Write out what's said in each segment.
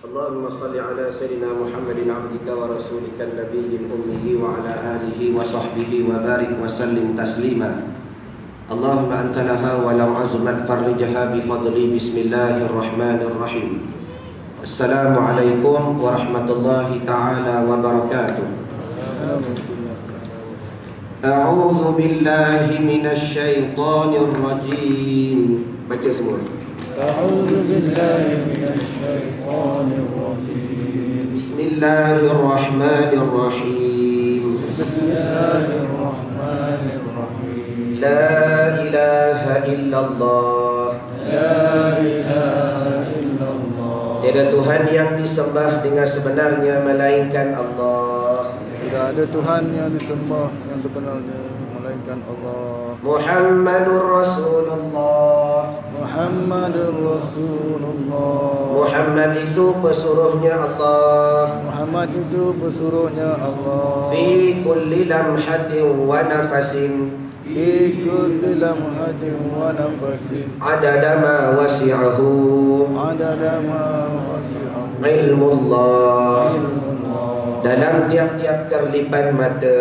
اللهم صل على سيدنا محمد عبدك ورسولك النبي الأمي وعلى آله وصحبه وبارك وسلم تسليما. اللهم أنت لها ولو عزمت فرجها بفضلي. بسم الله الرحمن الرحيم. السلام عليكم ورحمة الله تعالى وبركاته. أعوذ بالله من الشيطان الرجيم. Baca semua. أعوذ بالله من الشيطان الرجيم. بسم الله الرحمن الرحيم. بسم الله الرحمن الرحيم. لا إله إلا الله. لا إله إلا الله. Tiada Tuhan yang disembah dengan sebenarnya melainkan Allah. Tidak ada Tuhan yang disembah yang sebenarnya melainkan Allah. Muhammadur Rasulullah. Muhammadur Rasulullah. Muhammad itu pesuruhnya Allah. Muhammad itu pesuruhnya Allah. Fi kulli lamhatin wa nafasin. Fi kulli lamhatin wa nafasin. Adada ma wasi'ahu. Adada ma wasi'ahu. Ilmullah. Ilmullah. Dalam tiap-tiap kerlipan mata,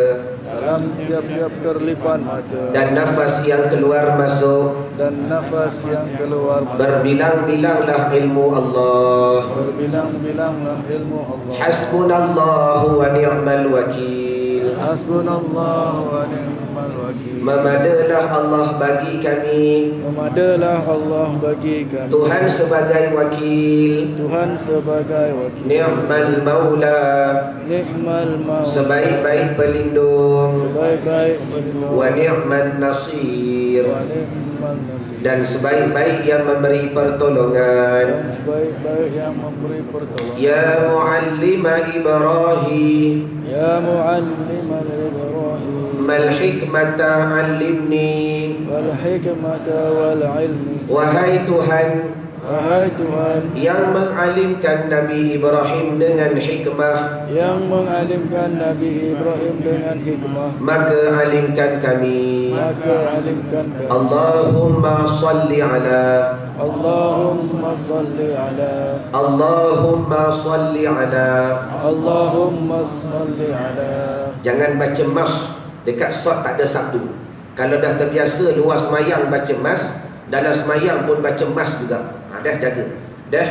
Dalam tiap-tiap kerlipan mata, dan nafas yang keluar masuk, dan nafas yang keluar masuk, berbilang-bilanglah ilmu Allah. berbilang-bilanglah ilmu Allah. Hasbunallahu wa ni'mal wakil. Hasbunallahu wa ni'mal wakil. Memadalah Allah bagi kami, Memadalah Allah bagi kami, Tuhan sebagai wakil. Tuhan sebagai wakil. Ni'mal maula, Ni'mal maula, sebaik-baik pelindung. sebaik-baik pelindung. Wa ni'man nasir, Wa ni'mal nasir. dan sebaik-baik yang memberi pertolongan. Dan sebaik-baik yang memberi pertolongan. Ya muallima Ibrahim, Ya muallimal Ibrahim, mal hikmata 'allimni. wal hikmata wal ilmi. Wahai Tuhan Wahai Tuhan yang mengalimkan Nabi Ibrahim dengan hikmah, yang mengalimkan Nabi Ibrahim dengan hikmah, maka alimkan kami. maka alimkan kami. Allahumma salli ala, Allahumma salli ala, Allahumma salli ala. Allahumma salli ala. Jangan baca mas dekat sot tak ada satu. Kalau dah terbiasa luar semayang baca mas, dalam semayang pun baca mas juga. Dah jaga. Dah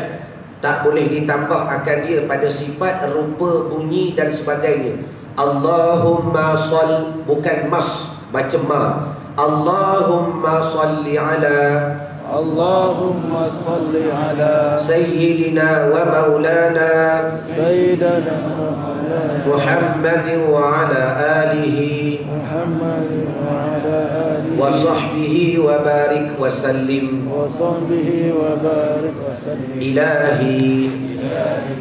tak boleh ditambah akan dia pada sifat, rupa, bunyi dan sebagainya. Allahumma sall, bukan mas, baca ma. Allahumma salli ala Allahumma salli ala sayyidina wa maulana Sayyidina Muhammad Muhammadin wa ala alihi Muhammad wa ala alihi wa sahbihi wa barik wa sallim. wa sahbihi wa barik wa sallim. Ilahi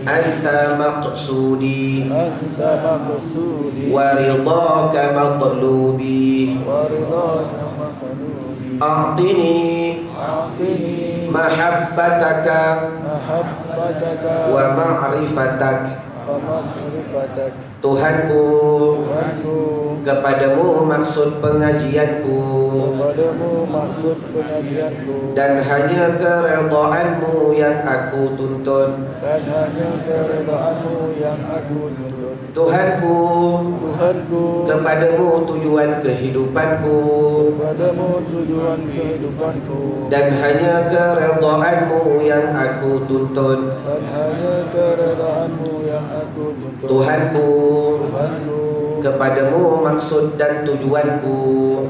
anta maqsudi Anta maqsudi wa ridaka matlubi. wa ridaka maqlubi. A'tini A'tini mahabbataka mahabbataka wa ma'rifatak. wa ma'rifatak. Tuhanku, Tuhanku, kepadamu maksud pengajianku, kepadamu maksud pengajianku, dan hanya keredaanmu yang aku tuntut. dan hanya keredaanmu yang aku tuntut. Tuhanku, Tuhanku, kepadamu tujuan kehidupanku, kepadamu tujuan kehidupanku, dan hanya keredaanmu yang aku tuntut. dan hanya keredaanmu yang aku tuntut. Tuhanku, Tuhanku, kepadamu maksud dan tujuanku,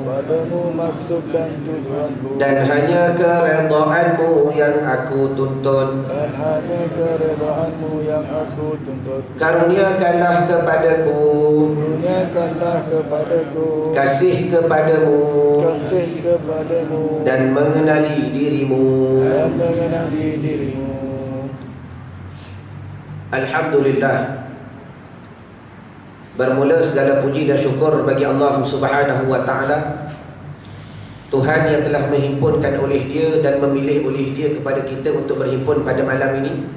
kepadamu maksud dan tujuanku, dan hanya keredaanmu yang aku tuntut. dan hanya keredaanmu yang aku tuntut. Karuniakanlah kepadaku Kurniakanlah kepadaku kasih kepadamu kasih kepadamu, dan mengenali dirimu. dan mengenali dirimu. Alhamdulillah, bermula segala puji dan syukur bagi Allah Subhanahu wa taala, Tuhan yang telah menghimpunkan oleh Dia dan memilih oleh Dia kepada kita untuk berhimpun pada malam ini,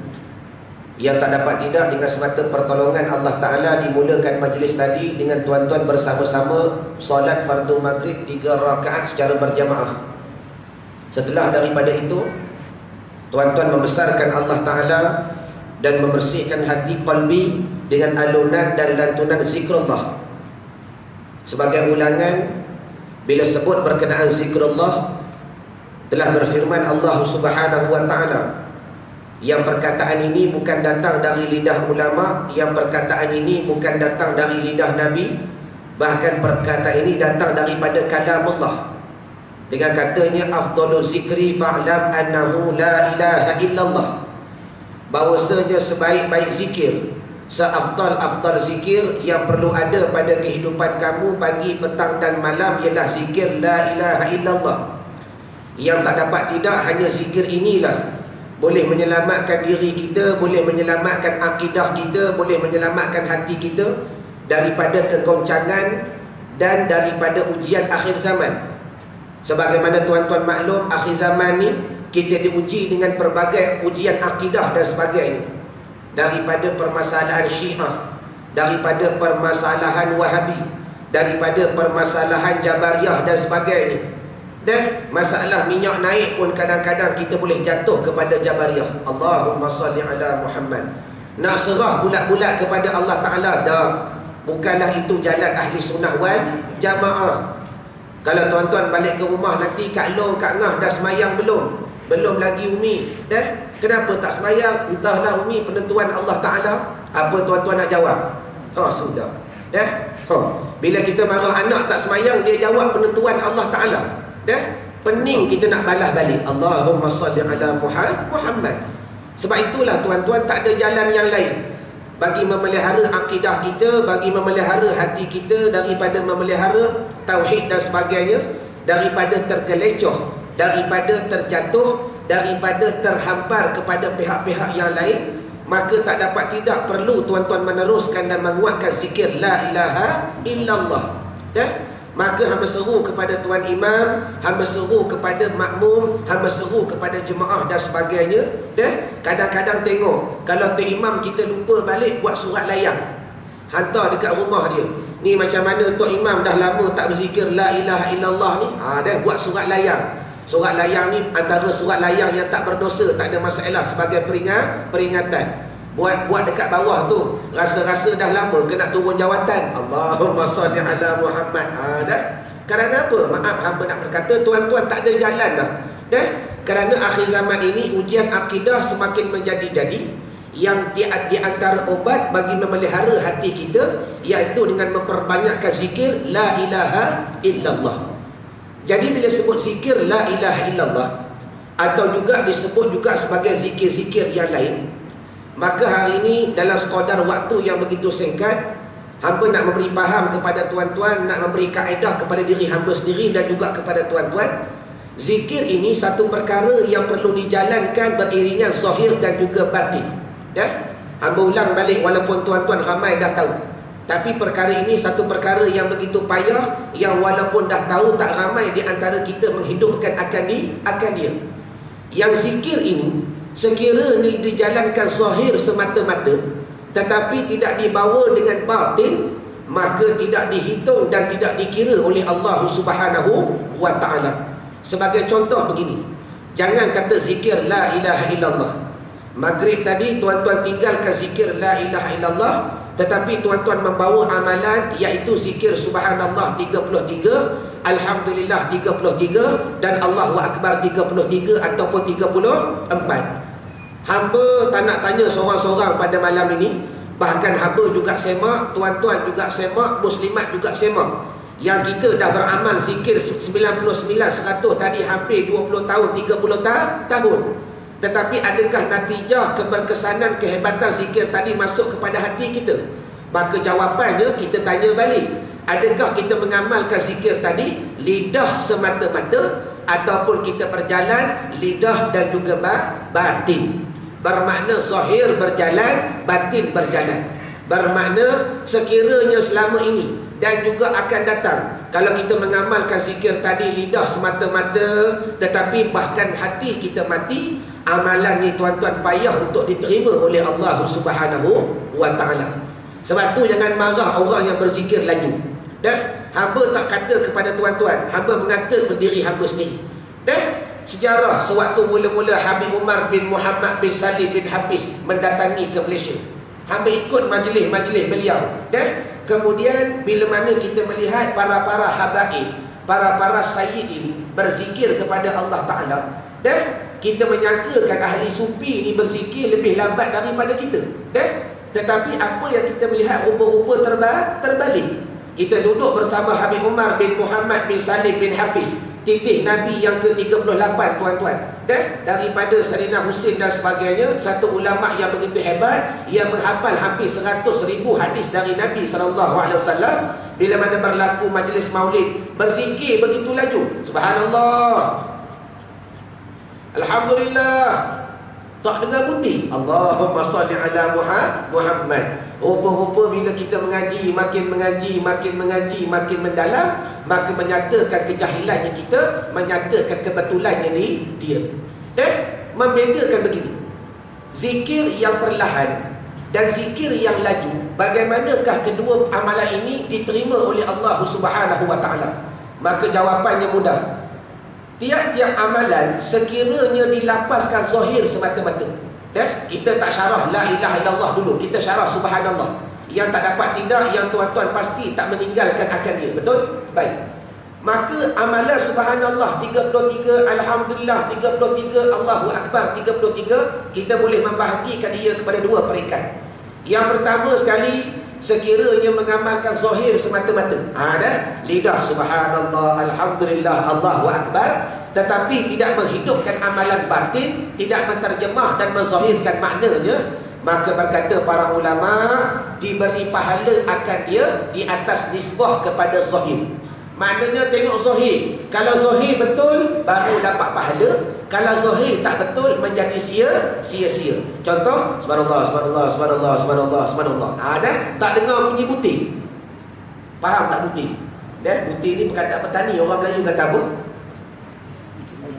yang tak dapat tidak dengan semata pertolongan Allah Ta'ala dimulakan majlis tadi dengan tuan-tuan bersama-sama solat fardu maghrib 3 rakaat secara berjamaah. Setelah daripada itu, tuan-tuan membesarkan Allah Ta'ala dan membersihkan hati qalbi dengan alunan dan lantunan zikrullah. Sebagai ulangan, bila sebut berkenaan zikrullah, telah berfirman Allah Subhanahu wa taala, yang perkataan ini bukan datang dari lidah ulama, yang perkataan ini bukan datang dari lidah Nabi, bahkan perkataan ini datang daripada kalam Allah. Dengan katanya, afdalu zikri fa'lam annahu la ilaha illallah, bahawasanya sebaik-baik zikir, seafdal-afdal zikir yang perlu ada pada kehidupan kamu pagi, petang dan malam ialah zikir la ilaha illallah. Yang tak dapat tidak, hanya zikir inilah boleh menyelamatkan diri kita, boleh menyelamatkan akidah kita, boleh menyelamatkan hati kita daripada kegoncangan dan daripada ujian akhir zaman. Sebagaimana tuan-tuan maklum, akhir zaman ni kita diuji dengan pelbagai ujian akidah dan sebagainya. Daripada permasalahan Syiah, daripada permasalahan Wahabi, daripada permasalahan Jabariyah dan sebagainya. Dan masalah minyak naik pun kadang-kadang kita boleh jatuh kepada Jabariyah. Allahumma salli ala Muhammad. Nak serah bulat-bulat kepada Allah Ta'ala, dah. Bukanlah itu jalan ahli sunnah wal jamaah. Kalau tuan-tuan balik ke rumah nanti, Kak Long, Kak Ngah dah semayang belum? Belum lagi Umi. Kenapa tak semayang? Entahlah Umi, penentuan Allah Ta'ala. Apa tuan-tuan nak jawab? Sudah. Bila kita marah anak tak semayang, dia jawab penentuan Allah Ta'ala. Pening kita nak balas balik, Allahumma salli ala Muhammad. Sebab itulah tuan-tuan, tak ada jalan yang lain bagi memelihara akidah kita, bagi memelihara hati kita daripada memelihara tauhid dan sebagainya, daripada tergelecoh, daripada terjatuh, daripada terhampar kepada pihak-pihak yang lain. Maka tak dapat tidak perlu tuan-tuan meneruskan dan menguatkan zikir la ilaha illallah. Maka hamba seru kepada tuan imam, hamba seru kepada makmum, hamba seru kepada jemaah dan sebagainya. Kadang-kadang tengok, kalau tuan imam kita lupa balik buat surat layang, hantar dekat rumah dia. Ni macam mana tuan imam dah lama tak berzikir la ilaha illallah ni. Buat surat layang. Surat layang ni antara surat layang yang tak berdosa, tak ada masalah, sebagai peringatan. Buat dekat bawah tu, rasa-rasa dah lama kena turun jawatan. Allahumma salli ala Muhammad. Kerana apa? Maaf hamba nak berkata, tuan-tuan, tak ada jalan dah. Kerana akhir zaman ini ujian akidah semakin menjadi-jadi. Yang di antara obat bagi memelihara hati kita, iaitu dengan memperbanyakkan zikir la ilaha illallah. Jadi bila sebut zikir la ilaha illallah, atau juga disebut juga sebagai zikir-zikir yang lain, maka hari ini dalam sekadar waktu yang begitu singkat, hamba nak memberi faham kepada tuan-tuan, nak memberi kaedah kepada diri hamba sendiri dan juga kepada tuan-tuan. Zikir ini satu perkara yang perlu dijalankan beriringan zahir dan juga batin. Hamba ulang balik walaupun tuan-tuan ramai dah tahu. Tapi perkara ini satu perkara yang begitu payah, yang walaupun dah tahu tak ramai di antara kita menghidupkan akan dia. Yang zikir ini, sekiranya dijalankan zahir semata-mata, tetapi tidak dibawa dengan batin, maka tidak dihitung dan tidak dikira oleh Allah Subhanahu wa ta'ala. Sebagai contoh begini, jangan kata zikir la ilaha illallah. Maghrib tadi tuan-tuan tinggalkan zikir la ilaha illallah, tetapi tuan-tuan membawa amalan, iaitu zikir subhanallah 33, alhamdulillah 33, dan Allahu Akbar 33 ataupun 34. Hamba tak nak tanya seorang-seorang pada malam ini, bahkan hamba juga semak, tuan-tuan juga semak, muslimat juga semak, yang kita dah beramal zikir 99-100 tadi, hampir 20 tahun, 30 tahun. Tetapi adakah natijah keberkesanan, kehebatan zikir tadi masuk kepada hati kita? Maka jawapannya kita tanya balik, adakah kita mengamalkan zikir tadi lidah semata-mata, ataupun kita berjalan lidah dan juga batin? Bermakna zahir berjalan, batin berjalan. Bermakna sekiranya selama ini dan juga akan datang, kalau kita mengamalkan zikir tadi lidah semata-mata, tetapi bahkan hati kita mati, amalan ni tuan-tuan payah untuk diterima oleh Allah Subhanahu wa ta'ala. Sebab tu jangan marah orang yang berzikir laju. Dan hamba tak kata kepada tuan-tuan, hamba mengata berdiri hamba sendiri. Dan sejarah sewaktu mula-mula Habib Umar bin Muhammad bin Salim bin Hafiz mendatangi ke Malaysia. Habis ikut majlis-majlis beliau. Dan kemudian bila mana kita melihat para-para habaib, para-para sayyid ini berzikir kepada Allah Ta'ala, dan kita menyangkakan ahli sufi ini berzikir lebih lambat daripada kita. Dan tetapi apa yang kita melihat rupa-rupa terbalik. Kita duduk bersama Habib Umar bin Muhammad bin Salim bin Hafiz, titik Nabi yang ke-38, tuan-tuan. Dan daripada Sayyidina Husin dan sebagainya, satu ulama yang begitu hebat, yang menghafal hampir 100,000 hadis dari Nabi SAW. Bila mana berlaku majlis maulid, berzikir begitu laju, subhanallah, alhamdulillah, tak dengar putih, Allahumma salli ala Muhammad. Rupa-rupa bila kita mengaji, makin mendalam, maka menyatakan kejahilannya kita, menyatakan kebetulannya dia. Dan membedakan begini, zikir yang perlahan dan zikir yang laju, bagaimanakah kedua amalan ini diterima oleh Allah Subhanahu wa Ta'ala? Maka jawapannya mudah. Tiap-tiap amalan sekiranya dilapaskan zahir semata-mata, dan kita tak syarah la ilaha illallah dulu, kita syarah subhanallah. Yang tak dapat tidak, yang tuan-tuan pasti tak meninggalkan akan dia. Betul? Baik. Maka amalan subhanallah 33, alhamdulillah 33, Allahu akbar 33, kita boleh membahagikan dia kepada dua peringkat. Yang pertama sekali, sekiranya mengamalkan zahir semata-mata, dah lidah subhanallah, alhamdulillah, Allahu akbar, tetapi tidak menghidupkan amalan batin, tidak menterjemah dan menzahirkan maknanya, maka berkata para ulama, diberi pahala akan dia di atas nisbah kepada zahir. Maknanya tengok zahir, kalau zahir betul baru dapat pahala, kalau zahir tak betul menjadi sia-sia. Contoh, subhanallah, subhanallah, subhanallah, subhanallah, subhanallah, dah tak dengar bunyi putih. Faham tak putih? Dan putih ni perkataan petani, orang Melayu kata apa?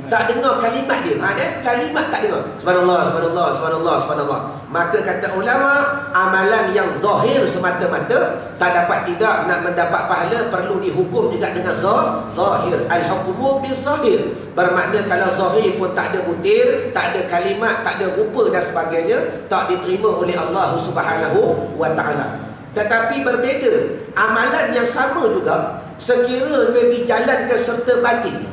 Tak dengar kalimat dia, kalimat tak dengar. Subhanallah, subhanallah, subhanallah, subhanallah. Maka kata ulama, amalan yang zahir semata-mata tak dapat tidak nak mendapat pahala, perlu dihukum juga dengan zahir. Al-hukmu bis-zahir. Bermakna kalau zahir pun tak ada butir, tak ada kalimat, tak ada rupa dan sebagainya, tak diterima oleh Allah Subhanahu wa Ta'ala. Tetapi berbeza, amalan yang sama juga sekiranya dijalankan serta batin,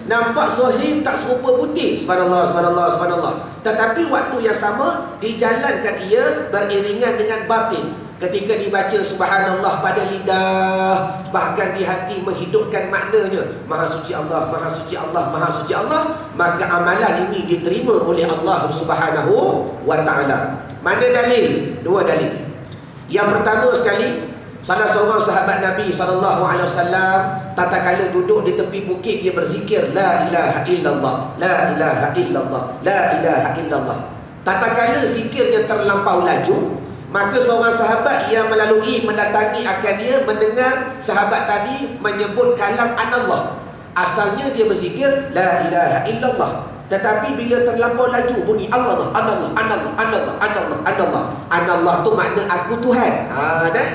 nampak zahir tak serupa putih, subhanallah, subhanallah, subhanallah, tetapi waktu yang sama dijalankan ia beriringan dengan batin. Ketika dibaca subhanallah pada lidah, bahkan di hati menghidupkan maknanya, maha suci Allah, maha suci Allah, maha suci Allah, maka amalan ini diterima oleh Allah Subhanahu wa Ta'ala. Mana dalil? Dua dalil. Yang pertama sekali, salah seorang sahabat Nabi SAW, tatkala duduk di tepi bukit, dia berzikir la ilaha illallah, la ilaha illallah, la ilaha illallah. Tatkala zikirnya terlampau laju, maka seorang sahabat yang melalui mendatangi akan dia mendengar sahabat tadi menyebut kalam anallah. Asalnya dia berzikir la ilaha illallah, tetapi bila terlampau laju bunyi Allah, Allah, Allah, Allah, Allah, Allah, Allah tu makna aku Tuhan. Dah.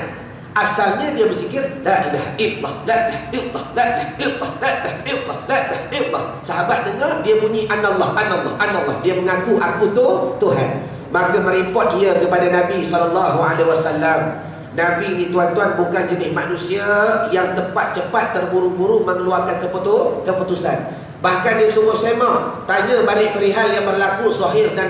Asalnya dia berzikir la ilaha illallah, la ilaha illallah, la ilaha illallah, la ilaha illallah, la ilaha illallah. Sahabat dengar dia bunyi anallah, anallah, anallah, dia mengaku aku tu Tuhan. Maka mereport dia kepada Nabi SAW. Nabi ni tuan-tuan bukan jenis manusia yang cepat terburu-buru mengeluarkan keputusan. Bahkan dia suruh sema, tanya balik perihal yang berlaku zahir dan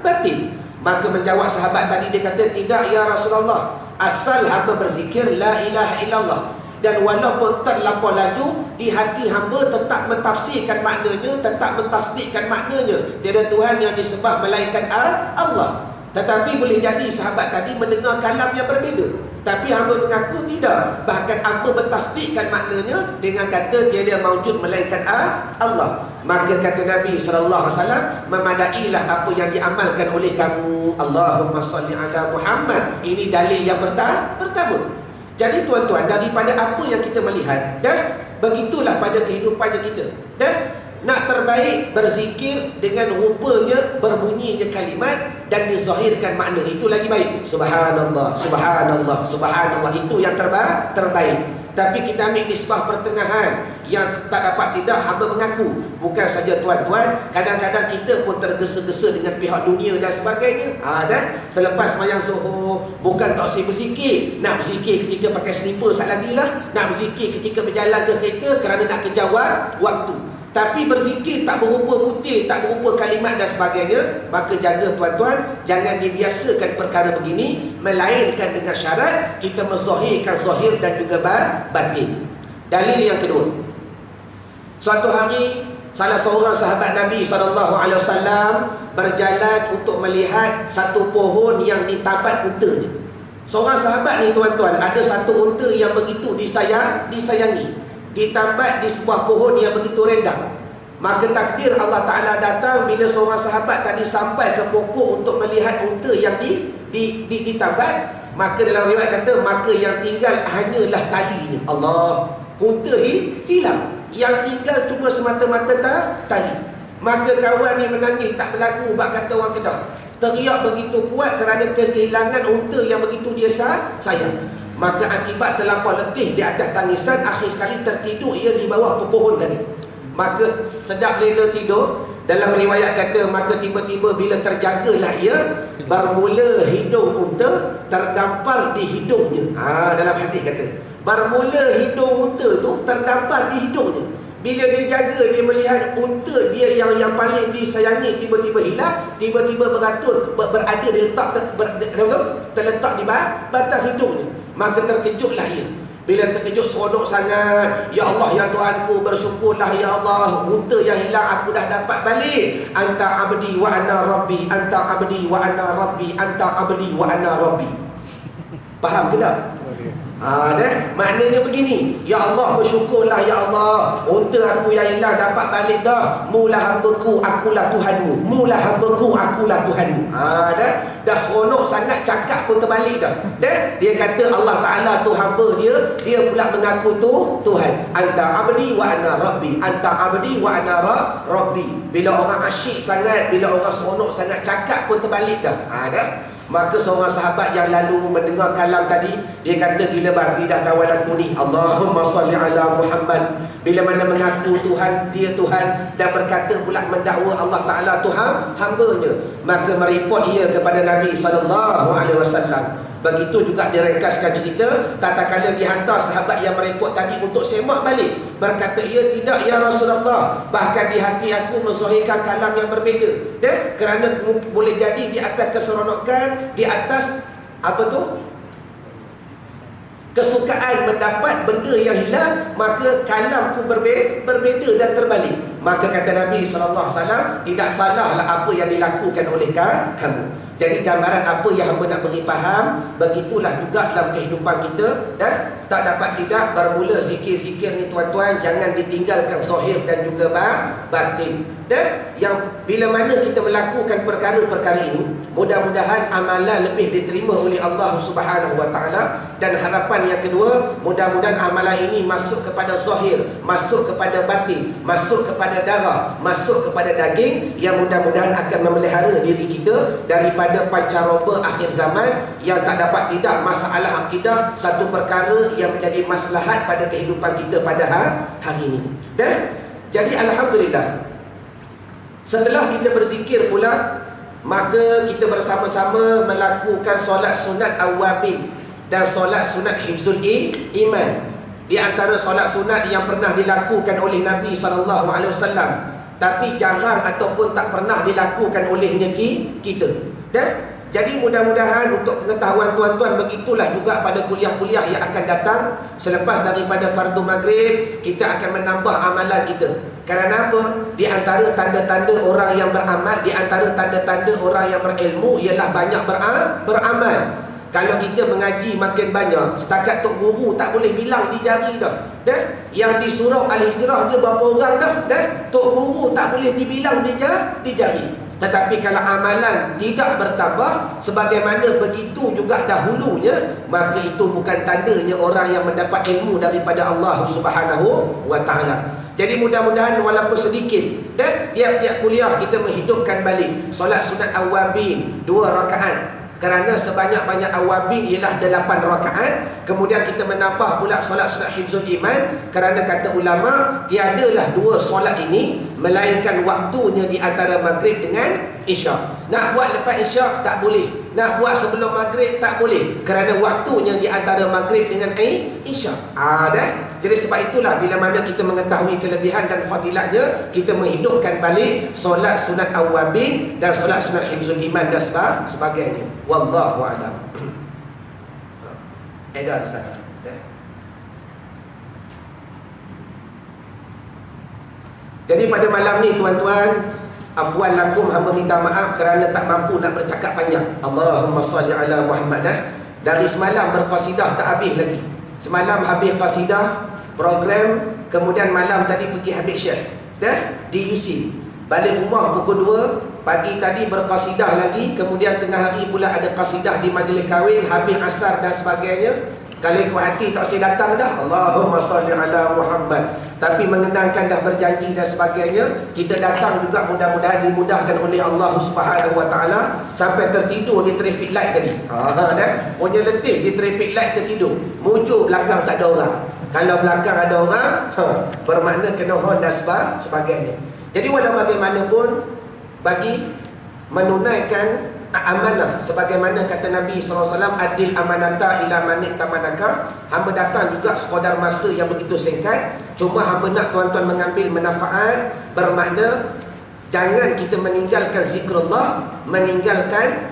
batin. Maka menjawab sahabat tadi, dia kata, tidak ya Rasulullah, asal hamba berzikir la ilaha illallah, dan walaupun terlampau laju, di hati hamba tetap mentafsirkan maknanya, tetap mentasdikkan maknanya, tiada Tuhan yang disembah melainkan Allah. Tetapi boleh jadi sahabat tadi mendengar kalam yang berbeza, tapi hamba mengaku tidak, bahkan hamba mentasdikkan maknanya dengan kata tiada maujud melainkan Allah. Maka kata Nabi SAW, memadailah apa yang diamalkan oleh kamu. Allahumma salli ala Muhammad. Ini dalil yang pertama. Jadi tuan-tuan, daripada apa yang kita melihat, dan begitulah pada kehidupannya kita, dan nak terbaik berzikir dengan rupanya berbunyinya kalimat dan dizahirkan makna, itu lagi baik. Subhanallah, subhanallah, subhanallah, itu yang terbaik. Tapi kita ambil nisbah pertengahan, yang tak dapat tidak hamba mengaku. Bukan saja tuan-tuan, kadang-kadang kita pun tergesa-gesa dengan pihak dunia dan sebagainya. Dan selepas sembahyang zuhur, bukan tak usah berzikir. Nak berzikir ketika pakai slipper sat lagi lah. Nak berzikir ketika berjalan ke kereta kerana nak kejar waktu. Tapi berzikir tak berupa putih, tak berupa kalimat dan sebagainya, maka jaga tuan-tuan, jangan dibiasakan perkara begini, melainkan dengan syarat kita menzahirkan zahir dan juga batin. Dalil yang kedua. Suatu hari salah seorang sahabat Nabi SAW berjalan untuk melihat satu pohon yang ditabat untanya. Seorang sahabat ni tuan-tuan, ada satu unta yang begitu disayangi, ditabat di sebuah pohon yang begitu rendah. Maka takdir Allah Ta'ala datang bila seorang sahabat tadi sampai ke pokok untuk melihat unta yang ditabat. Maka dalam riwayat kata, maka yang tinggal hanyalah talinya. Allah, unta hilang. Yang tinggal cuma semata-mata tali. Maka kawan ni menangis, tak berlaku, bak kata orang Kedah. Teriak begitu kuat kerana kehilangan unta yang begitu dia sayang. Maka akibat terlampau letih di atas tangisan, akhir sekali tertidur ia di bawah pohon tadi. Maka sedap lela tidur. Dalam riwayat kata, maka tiba-tiba bila terjagalah ia, bermula hidung unta terdampar di hidungnya. Dalam hadis kata, bermula hidung unta tu terdampar di hidungnya. Bila dia jaga, dia melihat unta dia yang paling disayangi tiba-tiba hilang, tiba-tiba berada terletak di batang hidungnya. Maka terkejutlah ia. Bila terkejut, seronok sangat. Ya Allah, ya Tuhanku, bersyukurlah ya Allah, unta yang hilang aku dah dapat balik. Anta abdi wa ana rabbi, anta abdi wa ana rabbi, anta abdi wa ana rabbi. Faham ke tak? Maknanya begini, ya Allah, bersyukurlah ya Allah, unta aku yang hilang dapat balik dah. Mula hambaku, akulah Tuhanmu. Mula hambaku, akulah Tuhanmu. Dah seronok sangat, cakap pun terbalik dah. Dia kata Allah Ta'ala tu hamba dia pula mengaku tu Tuhan. Anta abdi wa ana rabbi, anta abdi wa ana rabbi. Bila orang asyik sangat, bila orang seronok sangat, cakap pun terbalik dah. Maka seorang sahabat yang lalu mendengar kalam tadi, dia kata, gila babi dah kawan aku ni, Allahumma salli ala Muhammad. Bila mana mengaku Tuhan, dia Tuhan, dan berkata pula mendakwa Allah Ta'ala Tuhan hambanya, maka mereport ia kepada Nabi SAW. Begitu juga diringkaskan cerita, tatkala dihantar sahabat yang mereport tadi untuk semak balik, berkata ia, tidak ya Rasulullah, bahkan di hati aku menzahirkan kalam yang berbeza. Kerana boleh jadi di atas keseronokan, di atas kesukaan mendapat benda yang hilang, maka kalamku berbeza dan terbalik. Maka kata Nabi SAW, tidak salahlah apa yang dilakukan oleh kamu. Jadi gambaran apa yang hamba nak beri faham, begitulah juga dalam kehidupan kita. Dan tak dapat tidak, bermula zikir-zikir ni tuan-tuan, jangan ditinggalkan zahir dan juga batin. Dan yang bila mana kita melakukan perkara-perkara ini, mudah-mudahan amalan lebih diterima oleh Allah Subhanahu Wa Taala. Dan harapan yang kedua, mudah-mudahan amalan ini masuk kepada zahir, masuk kepada batin, masuk kepada darah, masuk kepada daging, yang mudah-mudahan akan memelihara diri kita daripada pancaroba akhir zaman yang tak dapat tidak masalah akidah, satu perkara yang menjadi maslahat pada kehidupan kita pada hari ini. Dan jadi alhamdulillah, setelah kita berzikir pula, maka kita bersama-sama melakukan solat sunat awabin dan solat sunat hifzul iman. Di antara solat sunat yang pernah dilakukan oleh Nabi SAW, tapi jarang ataupun tak pernah dilakukan olehnya kita. Dan jadi mudah-mudahan untuk pengetahuan tuan-tuan, begitulah juga pada kuliah-kuliah yang akan datang. Selepas daripada fardu maghrib, kita akan menambah amalan kita. Kerana apa? Di antara tanda-tanda orang yang beramal, di antara tanda-tanda orang yang berilmu, ialah banyak beramal. Kalau kita mengaji makin banyak, setakat tok guru tak boleh bilang di jari dah. Dan yang di surau Al-Hijrah dia berapa orang dah. Dan tok guru tak boleh dibilang di jari. Tetapi kalau amalan tidak bertambah sebagaimana begitu juga dahulunya, maka itu bukan tandanya orang yang mendapat ilmu daripada Allah Subhanahu Wa Taala. Jadi mudah-mudahan walaupun sedikit, dan tiap-tiap kuliah kita menghidupkan balik solat sunat awabin 2 rakaat. Kerana sebanyak-banyak awabin ialah 8 rakaat. Kemudian kita menambah pula solat sunat hifzul iman. Kerana kata ulama, tiadalah dua solat ini melainkan waktunya di antara maghrib dengan isyak. Nak buat lepas isyak tak boleh, nak buat sebelum maghrib tak boleh, kerana waktunya di antara maghrib dengan isyak. Jadi sebab itulah bila mana kita mengetahui kelebihan dan fadilatnya, kita menghidupkan balik solat sunat awabin dan solat sunat hifzul iman dan sebagainya. Wallahu a'lam. Ada sana. Jadi pada malam ni tuan-tuan, afwan lakum, hamba minta maaf kerana tak mampu nak bercakap panjang. Allahumma salli ala Muhammad. Dari semalam berqasidah tak habis lagi. Semalam habis qasidah program, kemudian malam tadi pergi habis syekh di UC. Balik rumah pukul 2, pagi tadi berqasidah lagi, kemudian tengah hari pula ada qasidah di majlis kahwin, habis asar dan sebagainya. Kalau ikut hati tak saya datang dah, Allahumma salli ala Muhammad. Tapi mengenangkan dah berjanji dan sebagainya, kita datang juga, mudah-mudahan dimudahkan oleh Allah Subhanahu Wa Taala. Sampai tertidur di traffic light tadi. Punya letih di traffic light tertidur. Mujur belakang tak ada orang. Kalau belakang ada orang, bermakna kena hon dan sebagainya. Jadi walau bagaimanapun, bagi menunaikan amanah sebagaimana kata Nabi SAW, adil amanata ila manit tamanaka. Hamba datang juga sekadar masa yang begitu singkat, cuma hamba nak tuan-tuan mengambil manfaat. Bermakna jangan kita meninggalkan zikrullah, meninggalkan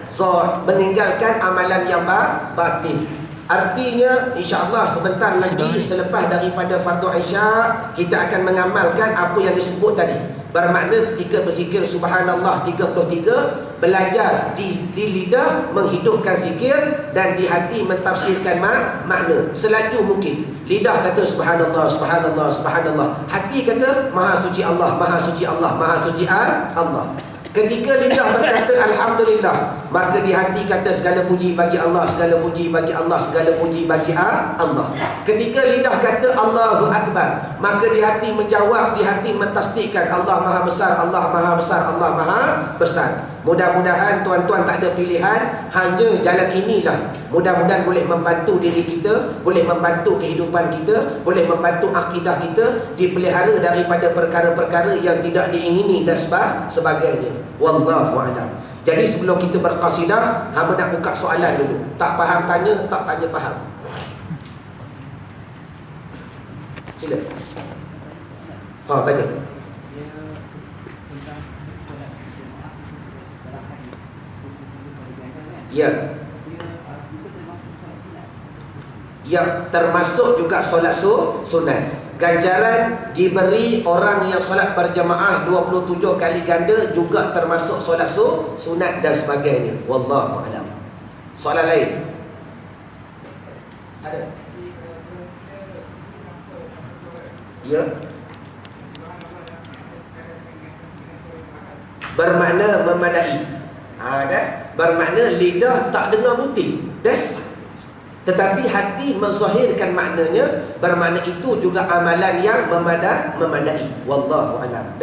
amalan yang batin. Artinya insya-Allah sebentar lagi selepas daripada fardu isyak, kita akan mengamalkan apa yang disebut tadi. Bermakna ketika berzikir subhanallah 33, belajar di lidah menghidupkan zikir dan di hati mentafsirkan makna selaju mungkin. Lidah kata subhanallah, subhanallah, subhanallah. Hati kata maha suci Allah, maha suci Allah, maha suci Allah. Ketika lidah berkata alhamdulillah, maka di hati kata segala puji bagi Allah, segala puji bagi Allah, segala puji bagi Allah. Ketika lidah kata Allahu Akbar, maka di hati menjawab, di hati mentasdikkan Allah Maha Besar, Allah Maha Besar, Allah Maha Besar. Mudah-mudahan tuan-tuan tak ada pilihan, hanya jalan inilah. Mudah-mudahan boleh membantu diri kita, boleh membantu kehidupan kita, boleh membantu akidah kita dipelihara daripada perkara-perkara yang tidak diingini dan sebagainya. Wallahu a'lam. Jadi sebelum kita berqasidah, hamba nak buka soalan dulu. Tak faham tanya, tak tanya faham. Sila. Tanya. Ya. Ya, termasuk juga solat sunat. Ganjaran diberi orang yang solat berjamaah 27 kali ganda, juga termasuk solat sunat dan sebagainya. Wallahu a'lam. Soalan lain? Ada? Ya. Bermakna memadai. Bermakna lidah tak dengar putih. Tetapi hati menzahirkan maknanya, bermakna itu juga amalan yang memadai. Wallahu a'lam.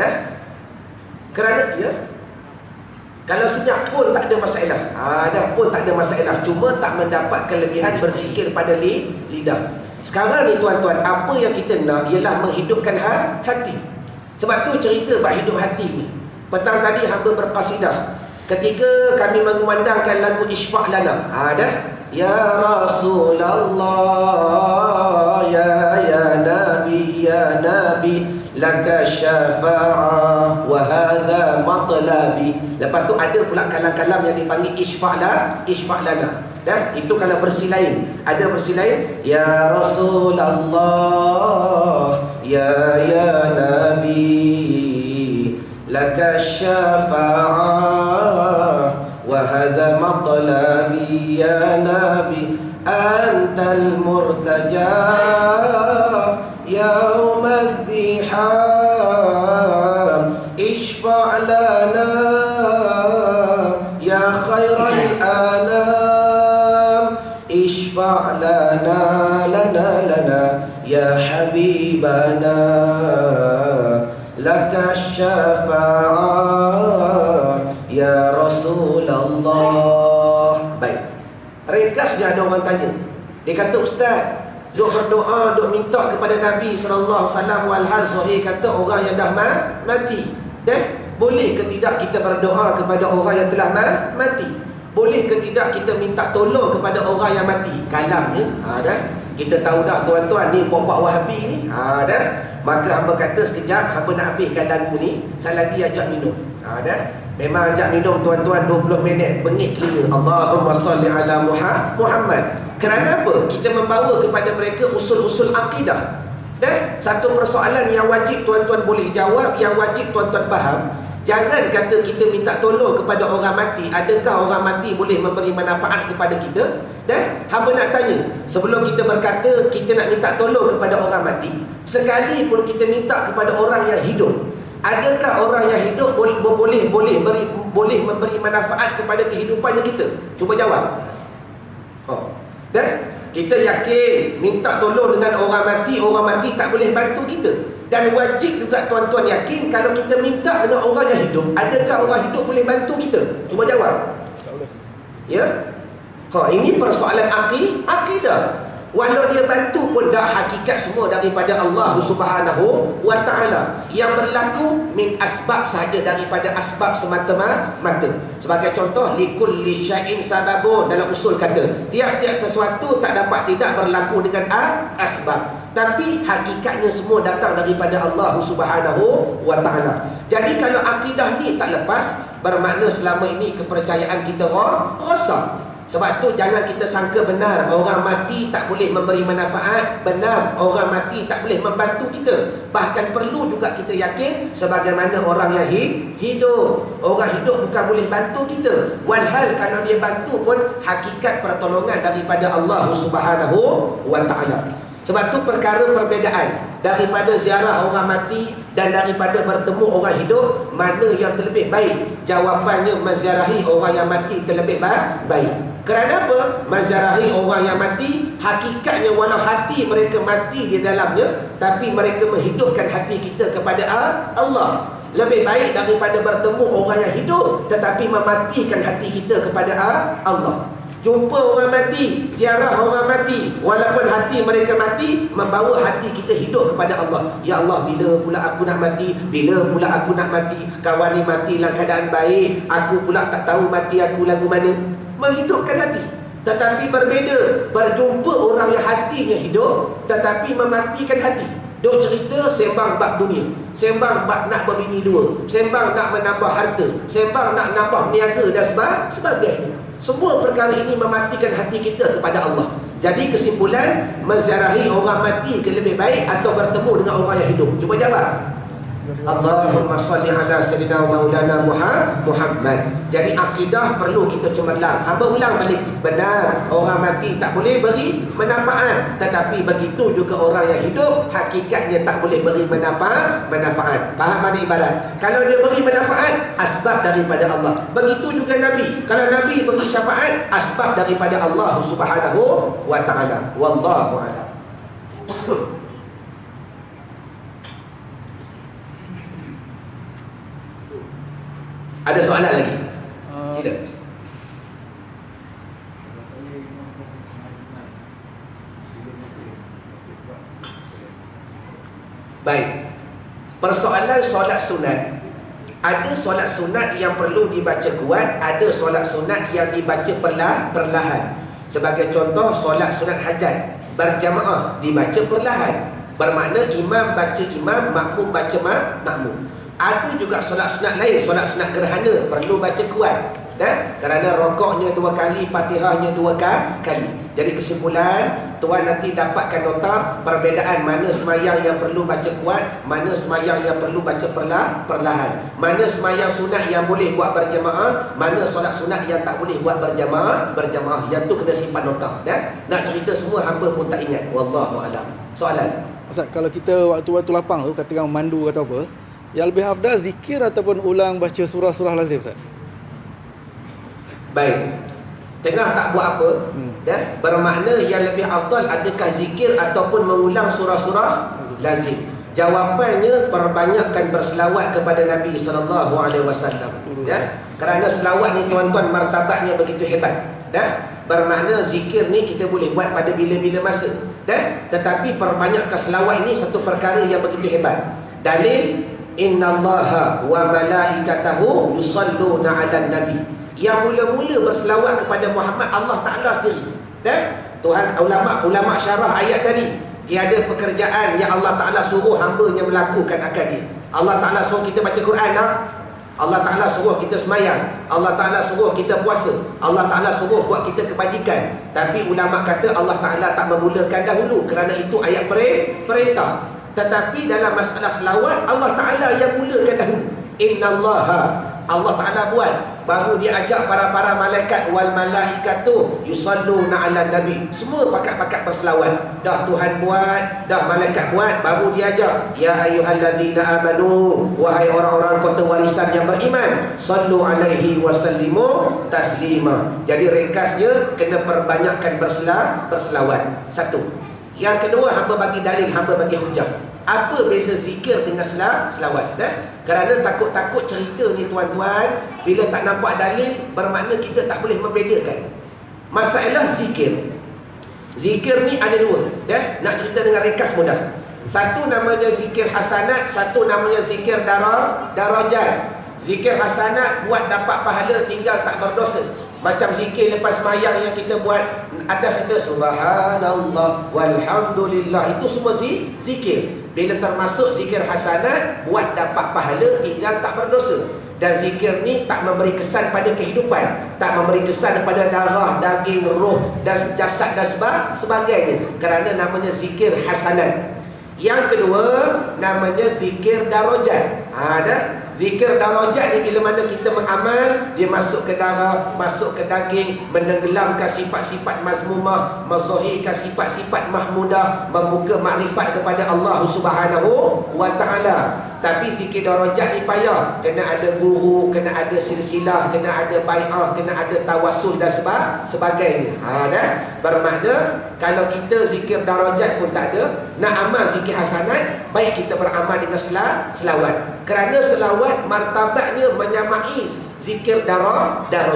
Kerana kalau senyap pun tak ada masalah. Pun tak ada masalah, cuma tak mendapat kelebihan berzikir pada lidah. Sekarang ni tuan-tuan, apa yang kita nak ialah menghidupkan hati. Sebab tu cerita bab hidup hati ni. Petang tadi hamba berqasidah. Ketika kami mengumandangkan lagu Ishfa' Lana, Ya Rasulullah, ya Nabi, laka syafa'ah wa hadha matlabi. Lepas tu ada pula kalam-kalam yang dipanggil Ishfa' Lana. Itu kalau versi lain. Ada versi lain, Ya Rasulullah, ya Nabi, laka syafa'ah wa hadha matlabi ya Nabi, antal murtaja yawmal dhiham, ishfa' lana ya khairal anam, ishfa' lana ya habibana, laka syafa'ah ya Rasulullah. Baik. Ringkasnya ada orang tanya. Dia kata, Ustaz, duk berdoa, duk minta kepada Nabi SAW walhal sahih kata orang yang dah mati. Dan boleh ke tidak kita berdoa kepada orang yang telah mati? Boleh ke tidak kita minta tolong kepada orang yang mati? Kalamnya, dah. Kita tahu dah tuan-tuan ni puak-puak Wahabi ni. Dah. Maka hamba kata sekejap, hamba nak habiskan lagu ni, saya lagi ajak minum. Dah. Memang ajak minum tuan-tuan 20 minit, bengik telinga. Allahumma salli ala Muhammad. Kerana apa? Kita membawa kepada mereka usul-usul akidah. Dan satu persoalan yang wajib tuan-tuan boleh jawab, yang wajib tuan-tuan faham. Jangan kata kita minta tolong kepada orang mati. Adakah orang mati boleh memberi manfaat kepada kita? Dan hamba nak tanya, sebelum kita berkata kita nak minta tolong kepada orang mati, sekali pun kita minta kepada orang yang hidup, adakah orang yang hidup boleh memberi manfaat kepada kehidupannya kita? Cuba jawab. Dan kita yakin minta tolong dengan orang mati tak boleh bantu kita. Dan wajib juga tuan-tuan yakin kalau kita minta dengan orang yang hidup, adakah orang hidup boleh bantu kita? Cuba jawab. Tak boleh. Ya? Ini persoalan akidah. Walau dia bantu pun dah hakikat semua daripada Allah Subhanahu wa ta'ala. Yang berlaku min asbab sahaja, daripada asbab semata-mata. Sebagai contoh, likulli syai'in sababun, dalam usul kata, tiap-tiap sesuatu tak dapat tidak berlaku dengan asbab. Tapi hakikatnya semua datang daripada Allah Subhanahu wa ta'ala. Jadi kalau akidah ni tak lepas, bermakna selama ini kepercayaan kita rosak. Sebab tu jangan kita sangka benar orang mati tak boleh memberi manfaat, benar orang mati tak boleh membantu kita. Bahkan perlu juga kita yakin sebagaimana orang yang hidup. Orang hidup bukan boleh bantu kita. Walhal kalau dia bantu pun hakikat pertolongan daripada Allah Subhanahu wa ta'ala. Sebab tu perkara perbezaan daripada ziarah orang mati dan daripada bertemu orang hidup, mana yang terlebih baik? Jawapannya menziarahi orang yang mati terlebih baik. Kerana apa? Menziarahi orang yang mati, hakikatnya walau hati mereka mati di dalamnya, tapi mereka menghidupkan hati kita kepada Allah. Lebih baik daripada bertemu orang yang hidup tetapi mematikan hati kita kepada Allah. Jumpa orang mati, ziarah orang mati, walaupun hati mereka mati, membawa hati kita hidup kepada Allah. Ya Allah, bila pula aku nak mati? Bila pula aku nak mati? Kawan ni mati dalam keadaan baik, aku pula tak tahu mati aku lagu mana. Menghidupkan hati. Tetapi berbeza berjumpa orang yang hatinya hidup tetapi mematikan hati. Duk cerita sembang bab dunia, sembang bab nak berbini dua, sembang nak menambah harta, sembang nak nambah niaga dan sebagainya. Semua perkara ini mematikan hati kita kepada Allah. Jadi kesimpulan, menziarahi orang mati ke lebih baik atau bertemu dengan orang yang hidup? Cuba jawab. Allahumma salli ala sayyidina maulana Muhammad. Jadi akidah perlu kita cemerlang. Hamba ulang balik, benar orang mati tak boleh beri manfaat, tetapi begitu juga orang yang hidup hakikatnya tak boleh beri manfaat. Faham mana ibarat? Kalau dia beri manfaat, asbab daripada Allah. Begitu juga Nabi. Kalau Nabi beri syafaat, asbab daripada Allah Subhanahu wa ta'ala. Wallahu a'lam. Ada soalan lagi? Sila. Baik. Persoalan solat sunat. Ada solat sunat yang perlu dibaca kuat, ada solat sunat yang dibaca perlahan. Sebagai contoh, solat sunat hajat berjamaah dibaca perlahan. Bermakna imam baca imam, makmum baca makmum. Ada juga solat sunat lain, solat sunat gerhana, perlu baca kuat. Dan kerana rokoknya 2 kali, Fatihahnya 2 kali. Jadi kesimpulan, tuan nanti dapatkan nota perbezaan mana semayang yang perlu baca kuat, mana semayang yang perlu baca perlahan, mana semayang sunat yang boleh buat berjamaah, mana solat sunat yang tak boleh buat berjamaah. Yang tu kena simpan nota. Dan nak cerita semua hamba pun tak ingat. Wallahu a'lam. Soalan. Ustaz, kalau kita waktu-waktu lapang tu, katakan mandu atau apa, yang lebih afdal zikir ataupun ulang baca surah-surah lazim, Ustaz? Baik. Tengah tak buat apa, bermakna yang lebih afdal adakah zikir ataupun mengulang surah-surah lazim? Jawapannya, perbanyakkan berselawat kepada Nabi SAW. Kerana selawat ni tuan-tuan martabatnya begitu hebat. Bermakna zikir ni kita boleh buat pada bila-bila masa. Tetapi perbanyakkan selawat ini satu perkara yang begitu hebat. Dalil, innallaha wa malaikatahu yusalluna 'alan nabi. Yang mula-mula berselawat kepada Muhammad Allah Taala sendiri. Tuhan ulama syarah ayat tadi, tiada pekerjaan yang Allah Taala suruh hamba-Nya melakukan akan dia. Allah Taala suruh kita baca Quran tak? Allah Ta'ala suruh kita semayang, Allah Ta'ala suruh kita puasa, Allah Ta'ala suruh buat kita kebajikan. Tapi ulama kata Allah Ta'ala tak memulakan dahulu, kerana itu ayat perintah. Tetapi dalam masalah selawat, Allah Ta'ala yang mulakan dahulu. Innallaha, Allah Ta'ala buat, baru dia ajak para malaikat. Wal malaikatu yusalluna 'alan nabi. Semua pakat-pakat berselawat. Dah Tuhan buat, dah malaikat buat, baru dia ajak. Ya ayyuhalladzina amanu, wahai orang-orang kota warisan yang beriman, sallu alaihi wasallimu taslima. Jadi ringkasnya, kena perbanyakkan berselawat. Satu. Yang kedua, hamba bagi dalil, hamba bagi hujah. Apa beza zikir dengan selawat? Kerana takut-takut cerita ni tuan-tuan, bila tak nampak dalil, bermakna kita tak boleh membedakan. Masalah zikir. Zikir ni ada dua. Nak cerita dengan ringkas mudah. Satu namanya zikir hasanat, satu namanya zikir darajat. Zikir hasanat buat dapat pahala, tinggal tak berdosa. Macam zikir lepas sembahyang yang kita buat, atas kita subhanallah walhamdulillah, itu semua zikir. Bila termasuk zikir hasanat, buat dapat pahala, tinggal tak berdosa. Dan zikir ni tak memberi kesan pada kehidupan, tak memberi kesan pada darah, daging, roh dan jasad dan sebagainya, kerana namanya zikir hasanat. Yang kedua namanya zikir darajat. Zikir darajat ni bila mana kita mengamal, dia masuk ke darah, masuk ke daging, menenggelamkan sifat-sifat mazmumah, menzahirkan sifat-sifat mahmudah, membuka makrifat kepada Allah Subhanahu wa taala. Tapi zikir darajat ni payah, kena ada guru, kena ada silsilah, kena ada bai'ah, kena ada tawassul dan sebagainya. Bermakna kalau kita zikir darajat pun tak ada, nak amal zikir hasanat, baik kita beramal dengan selawat. Kerana selawat martabatnya menyamai zikir darajat.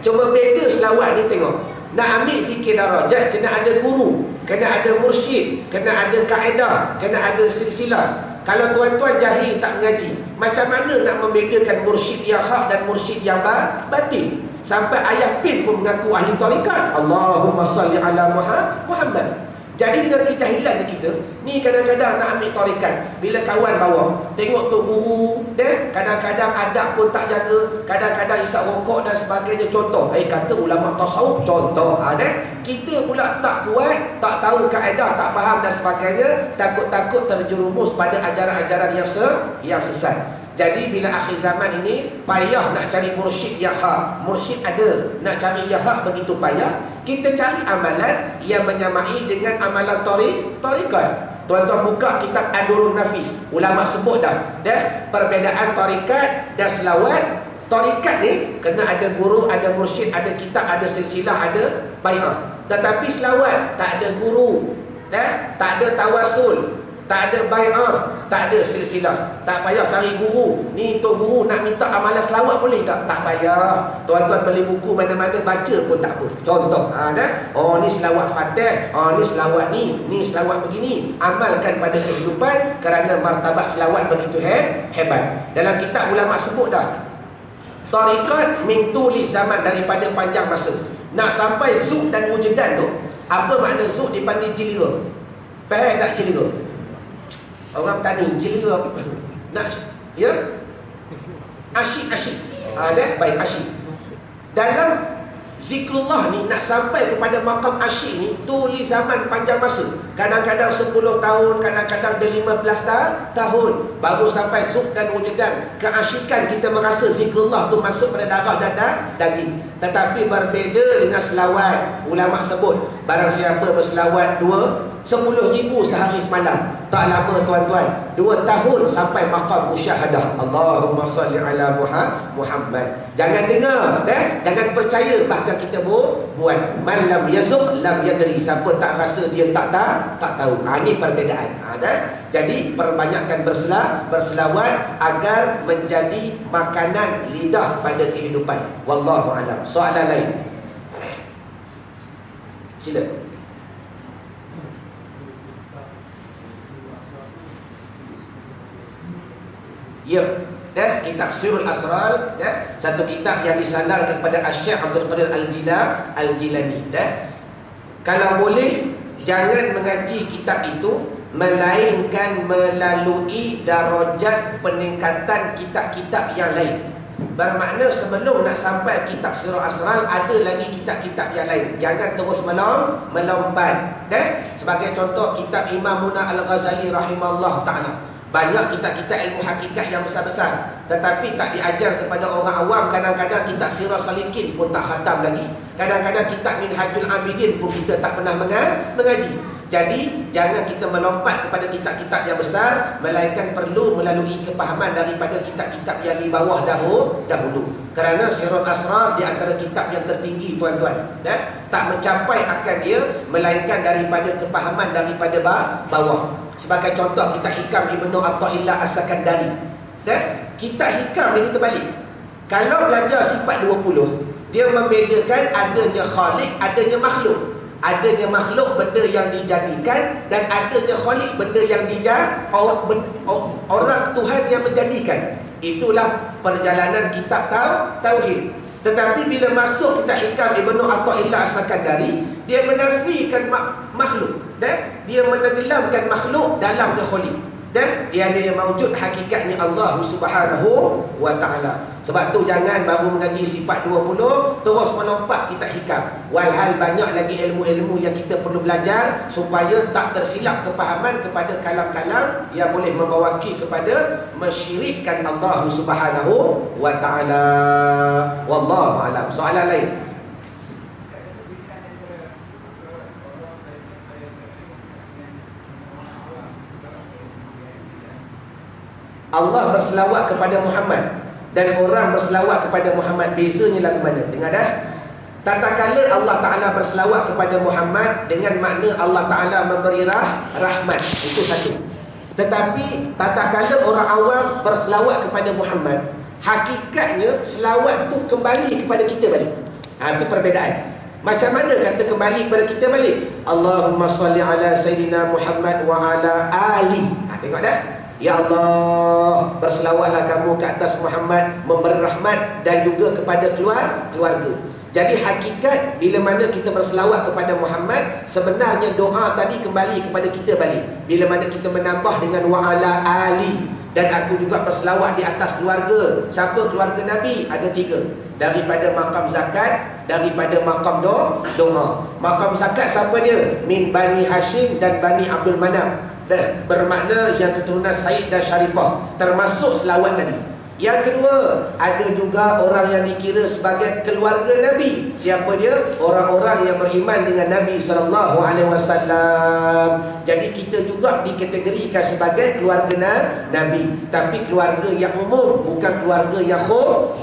Cuma beda selawat ni tengok. Nak ambil zikir darajat kena ada guru, kena ada mursyid, kena ada kaedah, kena ada silsilah. Kalau tuan-tuan jahil tak mengaji, macam mana nak membedakan mursyid yang hak dan mursyid yang batil? Sampai ayah pin pun mengaku ahli tarikat. Allahumma salli ala Muhammad. Jadi dengan kejahilan kita ni, kadang-kadang nak ambil tarikat, bila kawan bawa, tengok tu guru kadang-kadang adab pun tak jaga, kadang-kadang isap rokok dan sebagainya. Contoh, kata ulama tasawuf, contoh. Kita pula tak kuat, tak tahu kaedah, tak faham dan sebagainya, takut-takut terjerumus pada ajaran-ajaran yang sesat. Jadi bila akhir zaman ini, payah nak cari mursyid yang hak. Mursyid ada, nak cari yang hak begitu payah. Kita cari amalan yang menyamai dengan amalan tarikat. Tuan-tuan buka kitab Ad-Durrun Nafis, ulama sebut dah perbezaan tarikat dan selawat. Tarikat ni kena ada guru, ada mursyid, ada kitab, ada silsilah, ada bai'ah. Tetapi selawat tak ada guru, tak ada tawasul, tak ada bai'ah, tak ada silsilah. Tak payah cari guru. Ni tok guru nak minta amalan selawat boleh tak? Tak payah. Tuan-tuan beli buku mana-mana baca pun tak apa. Contoh, oh ni selawat Fatih, oh ni selawat ni selawat begini. Amalkan pada kehidupan, kerana martabat selawat begitu hebat. Dalam kitab ulama sebut dah, tarikat min tuli zaman, daripada panjang masa. Nak sampai zuk dan wujudan tu, apa makna zuk? Dipanggil jilira. Faham tak jilira? Orang tani jilira nak asyik. Baik asyik. Dalam zikrullah ni, nak sampai kepada makam asyik ni, tuli zaman, panjang masa. Kadang-kadang 10 tahun, kadang-kadang 15 tahun baru sampai zuk dan wujudan. Keasyikan kita merasa zikrullah tu masuk pada darah dan daging. Tetapi berbeza dengan selawat. Ulama sebut, barang siapa berselawat 10,000 sehari semalam, tak lama tuan-tuan, 2 tahun sampai maqam musyahadah. Allahumma salli ala Muhammad. Jangan dengar, jangan percaya, bahkan kita buat. Man lam yazuk lam yadri. Siapa tak rasa, dia tak tahu. Ini perbezaan. Jadi perbanyakkan berselawat agar menjadi makanan lidah pada kehidupan. Wallahu a'lam. Soalan lain. Sila. Ya, kitab Sirul Asrar, satu kitab yang disandarkan kepada Syekh Abdul Qadir Al-Jilani. Kalau boleh, jangan mengaji kitab itu melainkan melalui darajat peningkatan kitab-kitab yang lain. Bermakna sebelum nak sampai kitab Sirul Asrar, ada lagi kitab-kitab yang lain. Jangan terus melompat. Sebagai contoh, kitab Imam Muna Al-Ghazali rahimahullah ta'ala. Banyak kitab-kitab ilmu hakikat yang besar-besar, tetapi tak diajar kepada orang awam. Kadang-kadang kitab Sirah Salikin pun tak khatam lagi. Kadang-kadang kitab Minhajul Abidin pun kita tak pernah mengaji. Jadi jangan kita melompat kepada kitab-kitab yang besar, melainkan perlu melalui kepahaman daripada kitab-kitab yang di bawah dahulu. Kerana Sirul Asrar di antara kitab yang tertinggi, tuan-tuan, tak mencapai akan dia, melainkan daripada kepahaman daripada bawah. Sebagai contoh, kitab Hikam Ibnu Athaillah As-Sakandari. Kitab Hikam ini terbalik. Kalau belajar sifat 20, dia membedakan adanya khalik, adanya makhluk. Adanya makhluk, benda yang dijadikan, dan adanya khalik, benda yang orang Tuhan yang menjadikan. Itulah perjalanan kitab tauhid. Tetapi bila masuk kitab Hikam Ibnu Athaillah As-Sakandari, dia menafikan makhluk, dan dia menenggelamkan makhluk dalam khalik. Dan tiada yang mawujud hakikatnya Allah Subhanahu wa ta'ala. Sebab tu jangan baru mengaji sifat 20 terus melompat kitab Hikam. Walhal banyak lagi ilmu-ilmu yang kita perlu belajar supaya tak tersilap kepahaman kepada kalam-kalam yang boleh membawaki kepada mensyirikkan Allah Subhanahu wa ta'ala. Wallahu a'lam. Soalan lain. Allah berselawat kepada Muhammad dan orang berselawat kepada Muhammad, bezanya lagu mana? Dengar dah. Tatkala Allah Ta'ala berselawat kepada Muhammad dengan makna Allah Ta'ala memberi rahmat, itu satu. Tetapi tatkala orang awam berselawat kepada Muhammad, hakikatnya selawat tu kembali kepada kita balik. Itu perbezaan. Macam mana kata kembali kepada kita balik? Allahumma salli ala Sayyidina Muhammad wa ala ali. Tengok dah. Ya Allah, berselawatlah kamu ke atas Muhammad, memberi rahmat, dan juga kepada keluarga. Jadi hakikat bila mana kita berselawat kepada Muhammad, sebenarnya doa tadi kembali kepada kita balik. Bila mana kita menambah dengan wa'ala ali, dan aku juga berselawat di atas keluarga. Siapa keluarga Nabi? Ada 3. Daripada makam zakat, daripada makam doa. Makam zakat siapa dia? Min Bani Hashim dan Bani Abdul Manaf. Bermakna yang keturunan Said dan Syarifah, termasuk selawat tadi. Yang kedua, ada juga orang yang dikira sebagai keluarga Nabi. Siapa dia? Orang-orang yang beriman dengan Nabi SAW. Jadi kita juga dikategorikan sebagai keluarga Nabi, tapi keluarga yang umum, bukan keluarga yang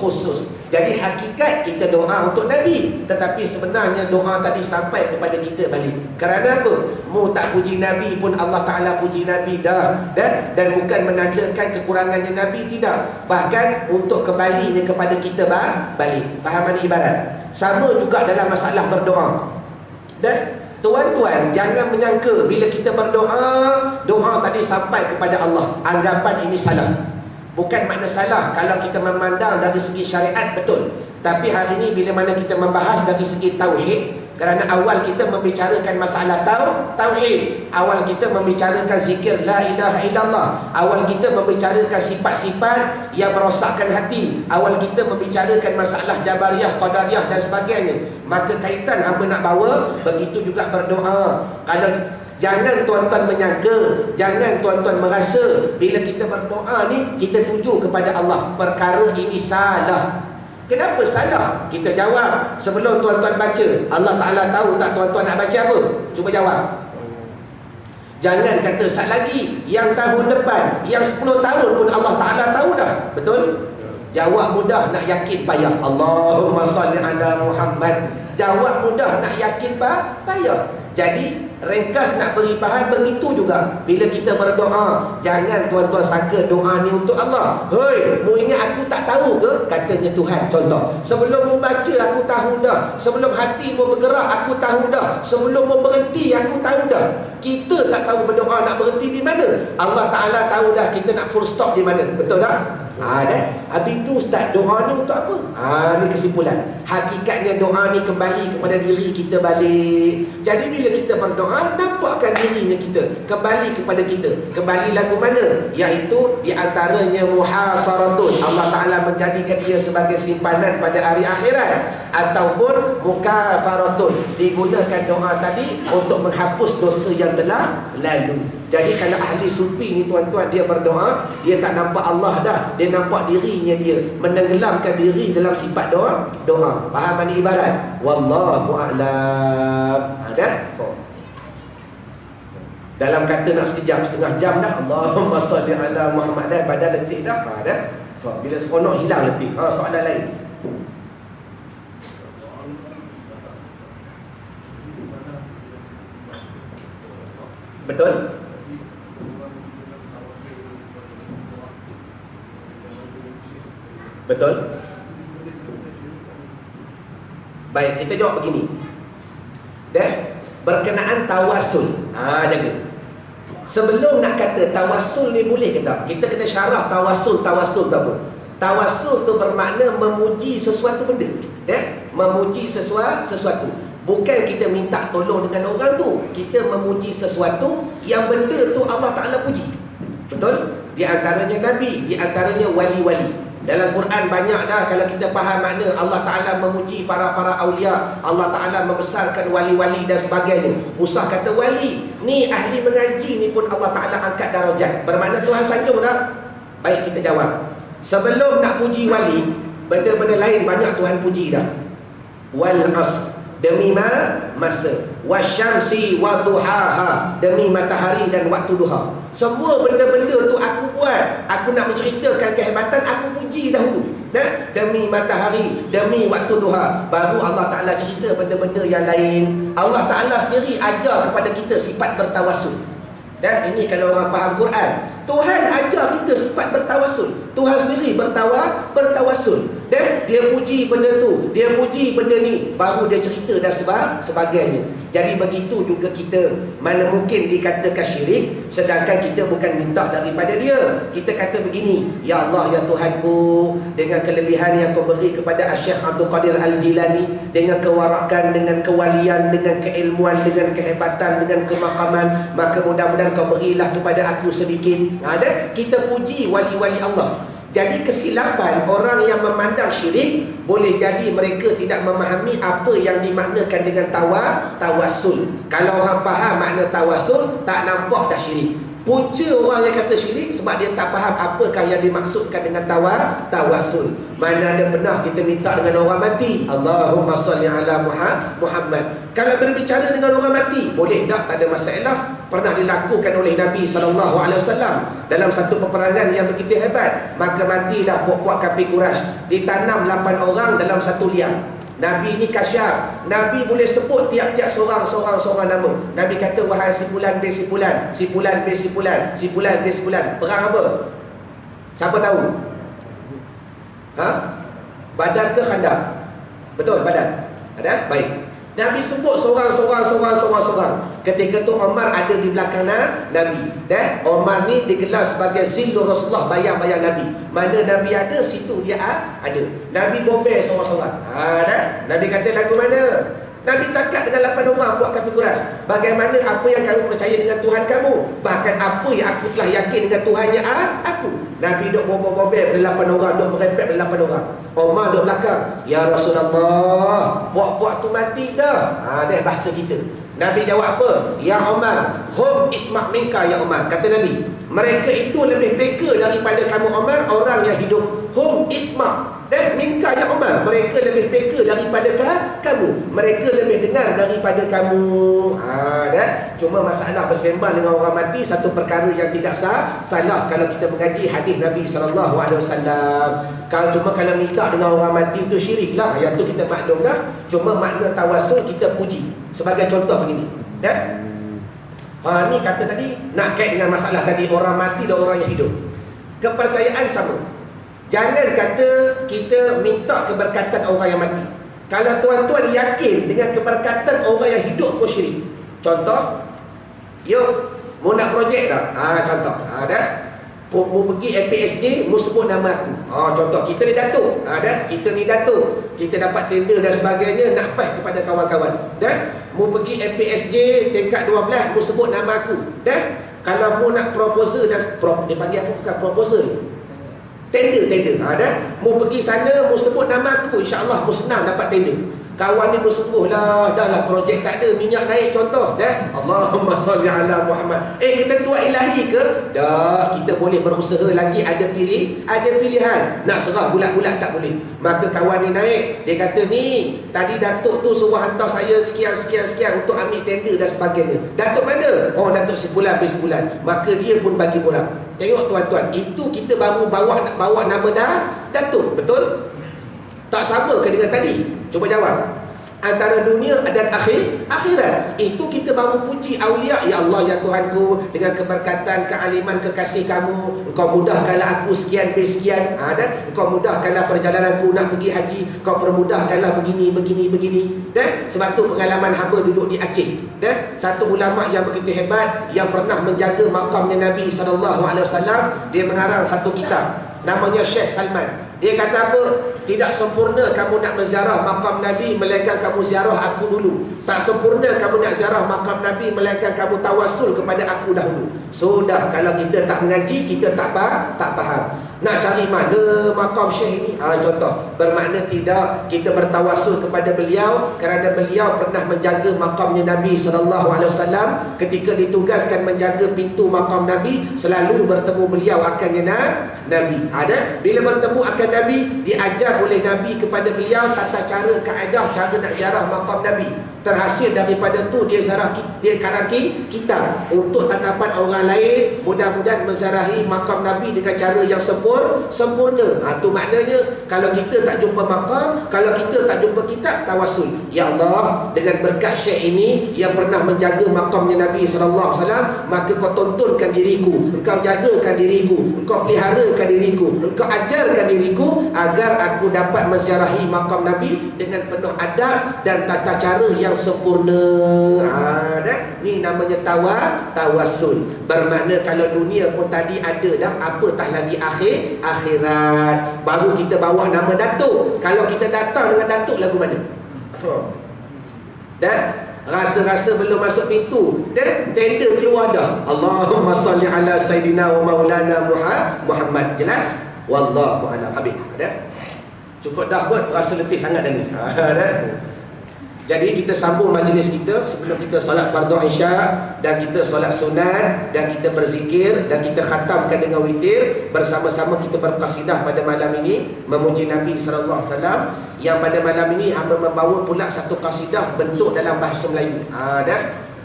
khusus. Jadi hakikat kita doa untuk Nabi, tetapi sebenarnya doa tadi sampai kepada kita balik. Kerana apa? Mu tak puji Nabi pun Allah Ta'ala puji Nabi dah. Dan bukan menandakan kekurangannya Nabi, tidak. Bahkan untuk kembalinya kepada kita balik. Fahaman ibarat. Sama juga dalam masalah berdoa. Dan tuan-tuan, jangan menyangka bila kita berdoa, doa tadi sampai kepada Allah. Anggapan ini salah. Bukan makna salah kalau kita memandang dari segi syariat, betul. Tapi hari ini bila mana kita membahas dari segi tauhid, kerana awal kita membicarakan masalah tauhid, awal kita membicarakan zikir la ilaha illallah, awal kita membicarakan sifat-sifat yang merosakkan hati, awal kita membicarakan masalah jabariyah, qadariyah dan sebagainya. Maka kaitan hamba nak bawa, begitu juga berdoa. Jangan tuan-tuan menyangka, jangan tuan-tuan merasa bila kita berdoa ni kita tuju kepada Allah. Perkara ini salah. Kenapa salah? Kita jawab sebelum tuan-tuan baca. Allah Ta'ala tahu tak tuan-tuan nak baca apa? Cuba jawab. Jangan kata sat lagi, yang tahun depan, yang 10 tahun pun Allah Ta'ala tahu dah. Betul? Jawab mudah, nak yakin payah. Allahumma salli ala Muhammad. Jawab mudah, nak yakin payah. Jadi ringkas nak beri faham, begitu juga bila kita berdoa. Jangan tuan-tuan sangka doa ni untuk Allah. Hei, mu ingat aku tak tahu ke? Katanya Tuhan. Contoh, sebelum mu baca aku tahu dah. Sebelum hati mu bergerak aku tahu dah. Sebelum mu berhenti aku tahu dah. Kita tak tahu berdoa nak berhenti di mana. Allah Ta'ala tahu dah kita nak full stop di mana. Betul tak? Habis tu Ustaz, doa ni untuk apa? Ni kesimpulan. Hakikatnya doa ni kembali kepada diri kita balik. Jadi bila kita berdoa, nampakkan dirinya kita kembali kepada kita. Kembali lagu mana? Iaitu di antaranya muhasaratun. Allah Ta'ala menjadikan dia sebagai simpanan pada hari akhirat. Ataupun mukafaratun. Digunakan doa tadi untuk menghapus dosa yang telah lalu. Jadi kalau ahli sufi ni tuan-tuan, dia berdoa, dia tak nampak Allah dah, dia nampak dirinya dia, menenggelamkan diri dalam sifat doa. Faham ni ibarat? Wallahu a'lam. Ada? Dalam kata nak sekejap, setengah jam dah. Allahumma salli ala Muhammad dah, badan letih dah. Dah? Bila seronok hilang letih. Soalan lain. Betul? Betul? Baik, kita jawab begini. Berkenaan tawasul. Jaga. Sebelum nak kata tawasul ni boleh ke tak? Kita kena syarah tawasul tu apa? Tawasul tu bermakna memuji sesuatu benda. Memuji sesuatu. Bukan kita minta tolong dengan orang tu. Kita memuji sesuatu yang benda tu Allah Ta'ala puji. Betul? Di antaranya Nabi, di antaranya wali-wali. Dalam Quran banyak dah kalau kita faham makna. Allah Ta'ala memuji para awliya, Allah Ta'ala membesarkan wali-wali dan sebagainya. Musa kata wali ni ahli mengaji ni pun Allah Ta'ala angkat darajat. Bermakna Tuhan sanjung dah. Baik, kita jawab. Sebelum nak puji wali, benda-benda lain banyak Tuhan puji dah. Wal asr, demi masa. Wasyamsi wa duhaha, demi matahari dan waktu duha. Semua benda-benda tu aku buat. Aku nak menceritakan kehebatan, aku puji dahulu. Demi matahari, demi waktu duha. Baru Allah Ta'ala cerita benda-benda yang lain. Allah Ta'ala sendiri ajar kepada kita sifat bertawasul. Ini kalau orang faham Quran, Tuhan ajar kita sifat bertawasul. Tuhan sendiri bertawasul. Dia puji benda tu, dia puji benda ni, baru dia cerita dan sebagainya. Jadi begitu juga kita. Mana mungkin dikatakan syirik sedangkan kita bukan minta daripada dia. Kita kata begini, ya Allah, ya Tuhanku, dengan kelebihan yang kau beri kepada Syekh Abdul Qadir Al-Jilani, dengan kewarakan, dengan kewalian, dengan keilmuan, dengan kehebatan, dengan kemakaman, maka mudah-mudahan kau berilah kepada aku sedikit. Kita puji wali-wali Allah. Jadi kesilapan orang yang memandang syirik, boleh jadi mereka tidak memahami apa yang dimaknakan dengan tawasul. Kalau orang faham makna tawasul, tak nampak dah syirik. Punca orang yang kata syirik sebab dia tak faham apakah yang dimaksudkan dengan tawasul. Mana ada pernah kita minta dengan orang mati, Allahumma salli ala Muhammad. Kalau berbicara dengan orang mati, boleh tak? Tak ada masalah. Pernah dilakukan oleh Nabi SAW dalam satu peperangan yang begitu hebat. Maka matilah puak-puak kafir Quraisy. Ditanam 8 orang dalam satu liang. Nabi ni kasyaf. Nabi boleh sebut tiap-tiap seorang nama. Nabi kata, wahai si fulan bin si fulan, si fulan bin si fulan, si fulan bin si fulan. Perang apa? Siapa tahu? Badar ke Khandaq? Betul, Badar. Ada? Baik. Nabi sebut seorang. Ketika tu Omar ada di belakang Nabi. Omar ni digelar sebagai Zillur Rasulullah, bayang-bayang Nabi. Mana Nabi ada, situ dia ada. Nabi bomber seorang-seorang. Nabi kata lagu mana? Nabi cakap dengan 8 orang buat kafir Quraisy. Bagaimana apa yang kamu percaya dengan Tuhan kamu? Bahkan apa yang aku telah yakin dengan Tuhannya aku. Nabi duk bobo-bobo pada 8 orang, duk merepek pada 8 orang. Omar duk belakang. Ya Rasulullah, buat-buat tu mati dah. Bahasa kita. Nabi jawab apa? Ya Omar, hum isma' minka ya Omar. Kata Nabi, mereka itu lebih beka daripada kamu Omar, orang yang hidup. Hum isma' minka ya Omar, mereka lebih beka daripada kamu, mereka lebih dengar daripada kamu. Cuma masalah bersembang dengan orang mati satu perkara yang tidak salah kalau kita mengaji hadis Nabi SAW. Cuma kalau minta dengan orang mati itu syirik lah. Yang tu kita maklum dah. Cuma makna tawasul kita puji. Sebagai contoh begini, Ni kata tadi nak kait dengan masalah tadi orang mati dan orang yang hidup. Kepercayaan sama. Jangan kata kita minta keberkatan orang yang mati. Kalau tuan-tuan yakin dengan keberkatan orang yang hidup pun syirik. Contoh, yuk, mau nak projek tak? Contoh, dah. Mau pergi MPSJ, mau sebut nama aku. Contoh, kita ni Datuk. Dah, kita ni Datuk. Kita dapat tender dan sebagainya, nak pass kepada kawan-kawan. Dan mau pergi MPSJ tingkat 12, mau sebut nama aku. Dan kalau mau nak proposal, dia panggil aku bukan proposal. Tender. Dah. Mau pergi sana, mau sebut nama aku, insya-Allah mau senang dapat tender. Kawan ni bersungguh lah, dah lah projek tak ada, minyak naik contoh. Dah. Allahumma salli ala Muhammad. Kita tua ilahi ke? Dah, kita boleh berusaha lagi, ada pilihan. Nak serah bulat-bulat tak boleh. Maka kawan ni naik, dia kata ni, tadi Datuk tu suruh hantar saya sekian untuk ambil tender dan sebagainya. Datuk mana? Datuk sebulan habis sebulan. Maka dia pun bagi borang. Tengok tuan-tuan, itu kita baru bawa nama Datuk, betul? Tak sama ke dengan tadi? Cuba jawab. Antara dunia dan akhirat. Itu kita baru puji awliya. Ya Allah, ya Tuhanku, dengan keberkatan, kealiman, kekasih kamu, Engkau mudahkanlah aku sekian sekian. Dan Engkau mudahkanlah perjalananku nak pergi haji. Engkau permudahkanlah begini. Dan sebab tu pengalaman hamba duduk di Aceh. Dan satu ulama yang begitu hebat, yang pernah menjaga makamnya Nabi SAW, dia mengarang satu kitab. Namanya Syekh Salman. Dia kata apa? Tidak sempurna kamu nak menziarah makam Nabi melainkan kamu ziarah aku dulu. Tak sempurna kamu nak ziarah makam Nabi melainkan kamu tawassul kepada aku dahulu. Sudah, kalau kita tak mengaji, kita tak faham. Nak cari mana makam Syekh ini? Contoh, bermakna tidak kita bertawassul kepada beliau kerana beliau pernah menjaga makamnya Nabi SAW. Ketika ditugaskan menjaga pintu makam Nabi, selalu bertemu beliau akan Nabi. Bila bertemu akan Nabi, diajar oleh Nabi kepada beliau tata cara, kaedah, cara nak ziarah makam Nabi. Terhasil daripada tu dia karang kita untuk tanggapan orang lain, mudah-mudahan menziarahi makam Nabi dengan cara yang sempurna. Tu maknanya kalau kita tak jumpa makam, kalau kita tak jumpa kitab, tawassul. Ya Allah, dengan berkat Syekh ini yang pernah menjaga makamnya Nabi SAW, maka kau tontonkan diriku, engkau jagakan diriku, engkau peliharakan diriku, engkau ajarkan diriku agar aku dapat menziarahi makam Nabi dengan penuh adab dan tata cara yang sempurna. Ni namanya tawassul. Bermakna kalau dunia pun tadi ada dah, apatah lagi akhirat. Baru kita bawa nama Datuk. Kalau kita datang dengan Datuk lagu mana? Dan rasa-rasa belum masuk pintu, dan tender keluar dah. Allahumma salli ala Sayyidina wa Maulana Muhammad. Jelas? Wallahu a'lam. Habis. Cukup dah kot, rasa letih sangat dah ni. Jadi kita sambung majlis kita sebelum kita solat fardu isya, dan kita solat sunat, dan kita berzikir, dan kita khatamkan dengan witir. Bersama-sama kita berqasidah pada malam ini memuji Nabi SAW. Yang pada malam ini hamba membawa pula satu qasidah bentuk dalam bahasa Melayu.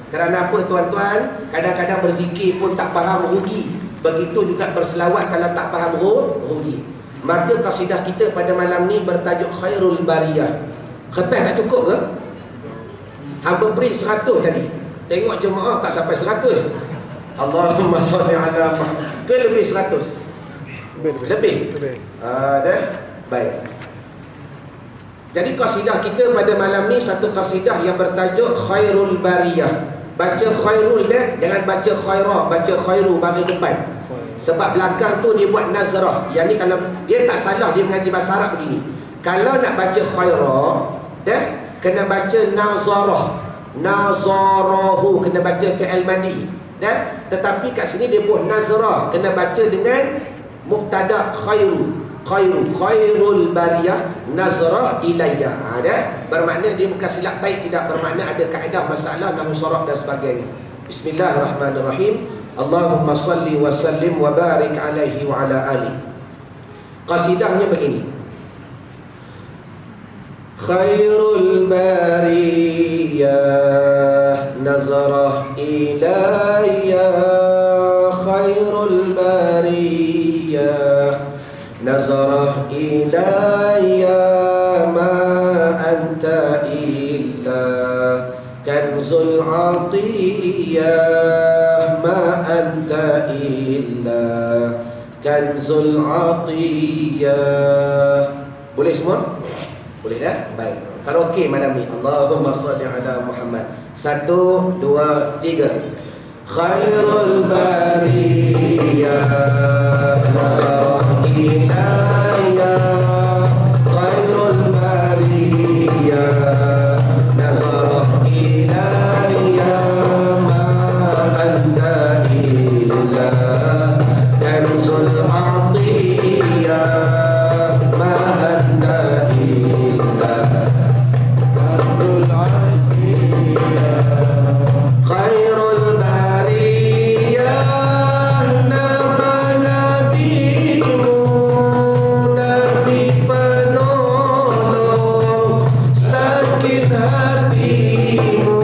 Kerana apa tuan-tuan? Kadang-kadang berzikir pun tak faham, rugi. Begitu juga berselawat kalau tak faham, rugi. Maka qasidah kita pada malam ni bertajuk Khairul Bariyah. Khatam tak cukup ke? Hamba beri 100 tadi. Tengok jemaah tak sampai 100. Allahumma salli ala Muhammad. Ke lebih 100? Lebih. Dah. Baik. Jadi qasidah kita pada malam ni satu qasidah yang bertajuk Khairul Bariyah. Baca khairul dah, jangan baca khairah, baca khairu bagi depan. Sebab belakang tu dia buat nazrah. Yang ni kalau dia tak salah, dia mengaji bahasa Arab begini. Kalau nak baca khairah, dah kena baca nazarah. Nazarahu kena baca fi'il madi. Dan tetapi kat sini dia buat nazarah, kena baca dengan mubtada khairul bariyah nazarah ilayya. Bermakna dia bukan silap baik, tidak, bermakna ada kaedah masalah nahwu sharaf dan sebagainya. Bismillahirrahmanirrahim. Allahumma salli wa sallim wa barik alaihi wa ala ali. Qasidahnya begini. Khairul bariyah nazarah ilayya, khairul bariyah nazarah ilayya, ma anta illa kan kanzul atiyah ma anta illa kanzul atiyah. Boleh semua? Boleh dah? Baik. Karaoke malam ni. Allahumma salli ala Muhammad. 1, 2, 3. Khairul bariyah nazarah ilayah, khairul bariyah nazarah ilayah, ma anta illa kanzul atiyah, ma anta illa kanzul atiyah. Khairul bariyah nama nabimu, nabi penolong sakit hatimu.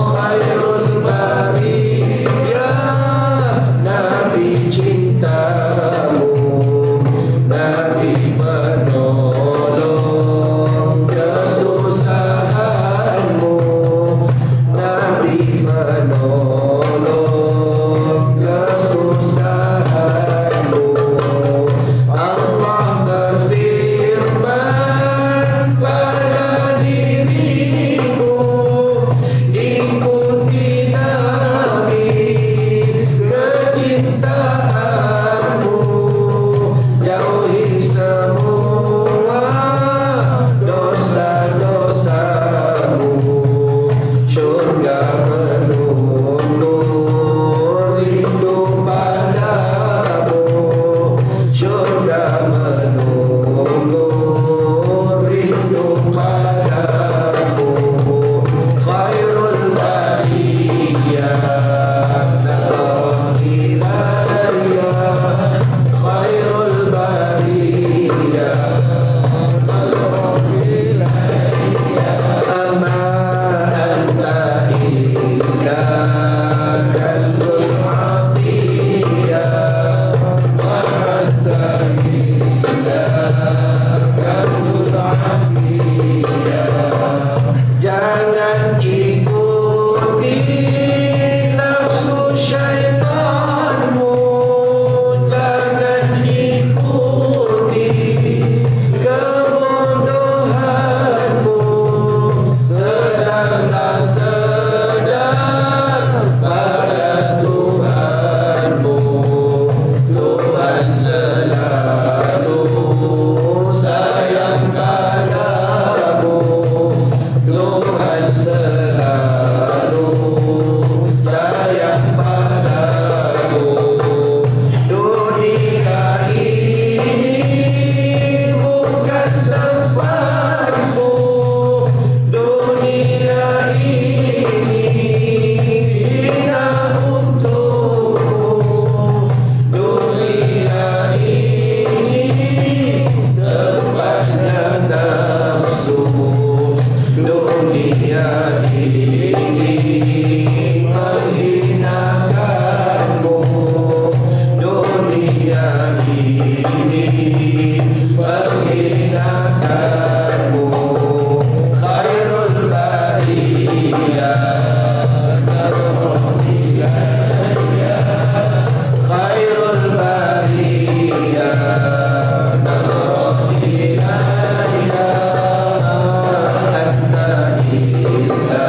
Khairul bariyah nabi cintamu, nabi penolong kesusahanmu, nabi menolong kesusahanmu. Allah berfirman pada dirimu, ikuti Nabi kecintaanmu, jauhi semua dosa-dosamu. Syurga menunggu rindu padamu, syurga menunggu rindu padamu. Khairul bariyah nazarah ilayah, khairul bariyah nazarah ilayah, ama anta illa kanzul atiyah, ma anta illa kanzul atiyah. Jangan ikuti nafsu syaitanmu, jangan ikuti kebodohanmu. Sedanglah sedang pada Tuhanmu, Tuhan selalu sayang padamu, Tuhan selalu sayang padamu. Dunia ini bukan tempatmu, dunia ini hina untukmu, dunia ini tempatnya nafsu, dunia ini menghinakanmu, dunia ini menghinakanmu. Khairul bariyah nazarah ilayah, khairul bariyah nazarah ilayah, ma anta illa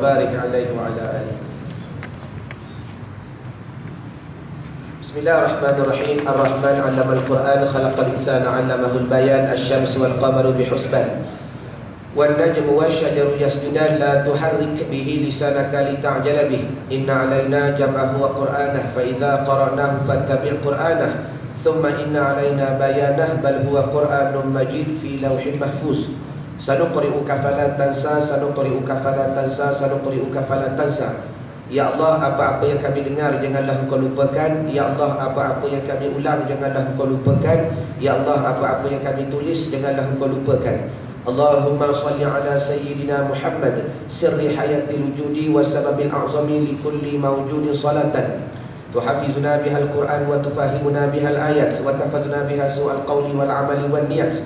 وبارك عليه وعلى آله. بسم الله الرحمن الرحيم. الرحمن علم القرآن خلق الإنسان علمه البيان الشمس والقمر بحسبان والنجم والشجر يسجدان لا تحرك به لسانك لتعجل به إن علينا جمعه وقرآنه فإذا قرأناه فاتبع قرآنه ثم إن علينا بيانه بل هو قرآن مجيد في لوح محفوظ سنقرئك فلا تنسى سنقرئك فلا تنسى سنقرئك فلا تنسى. Ya Allah, apa-apa yang kami dengar janganlah Engkau lupakan. Ya Allah, apa-apa yang kami ulang janganlah Engkau lupakan. Ya Allah, apa-apa yang kami tulis janganlah Engkau lupakan. Allahumma salli ala Sayyidina Muhammad sirri hayatil wujudi wa sababil a'zami li kulli mawjudin salatan tuhafizuna bihal Qur'an wa tufahimuna bihal ayat wa tafaduna biha su'al qawli wal amali wal niyat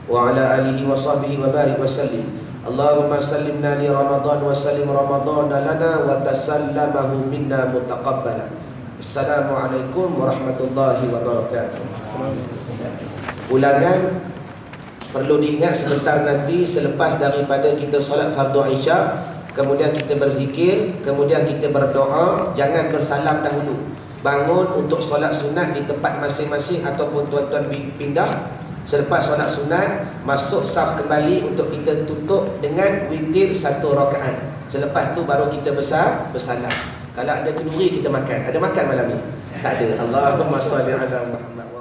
wa ala alihi wa sahbihi wa barik wa sallim. Allahumma sallimna li Ramadan wa sallim Ramadan lana wa tasallamahu minna mutaqabbala. Assalamualaikum warahmatullahi wabarakatuh. Ulangan perlu diingat sebentar nanti selepas daripada kita solat fardu Isya, kemudian kita berzikir, kemudian kita berdoa, jangan bersalam dahulu. Bangun untuk solat sunat di tempat masing-masing ataupun tuan-tuan pindah. Selepas solat sunat, masuk saf kembali untuk kita tutup dengan witir 1 rakaat. Selepas tu baru kita bersalam. Kalau ada kenduri kita makan. Ada makan malam ni? Tak ada. Allahumma shalli ala Muhammad.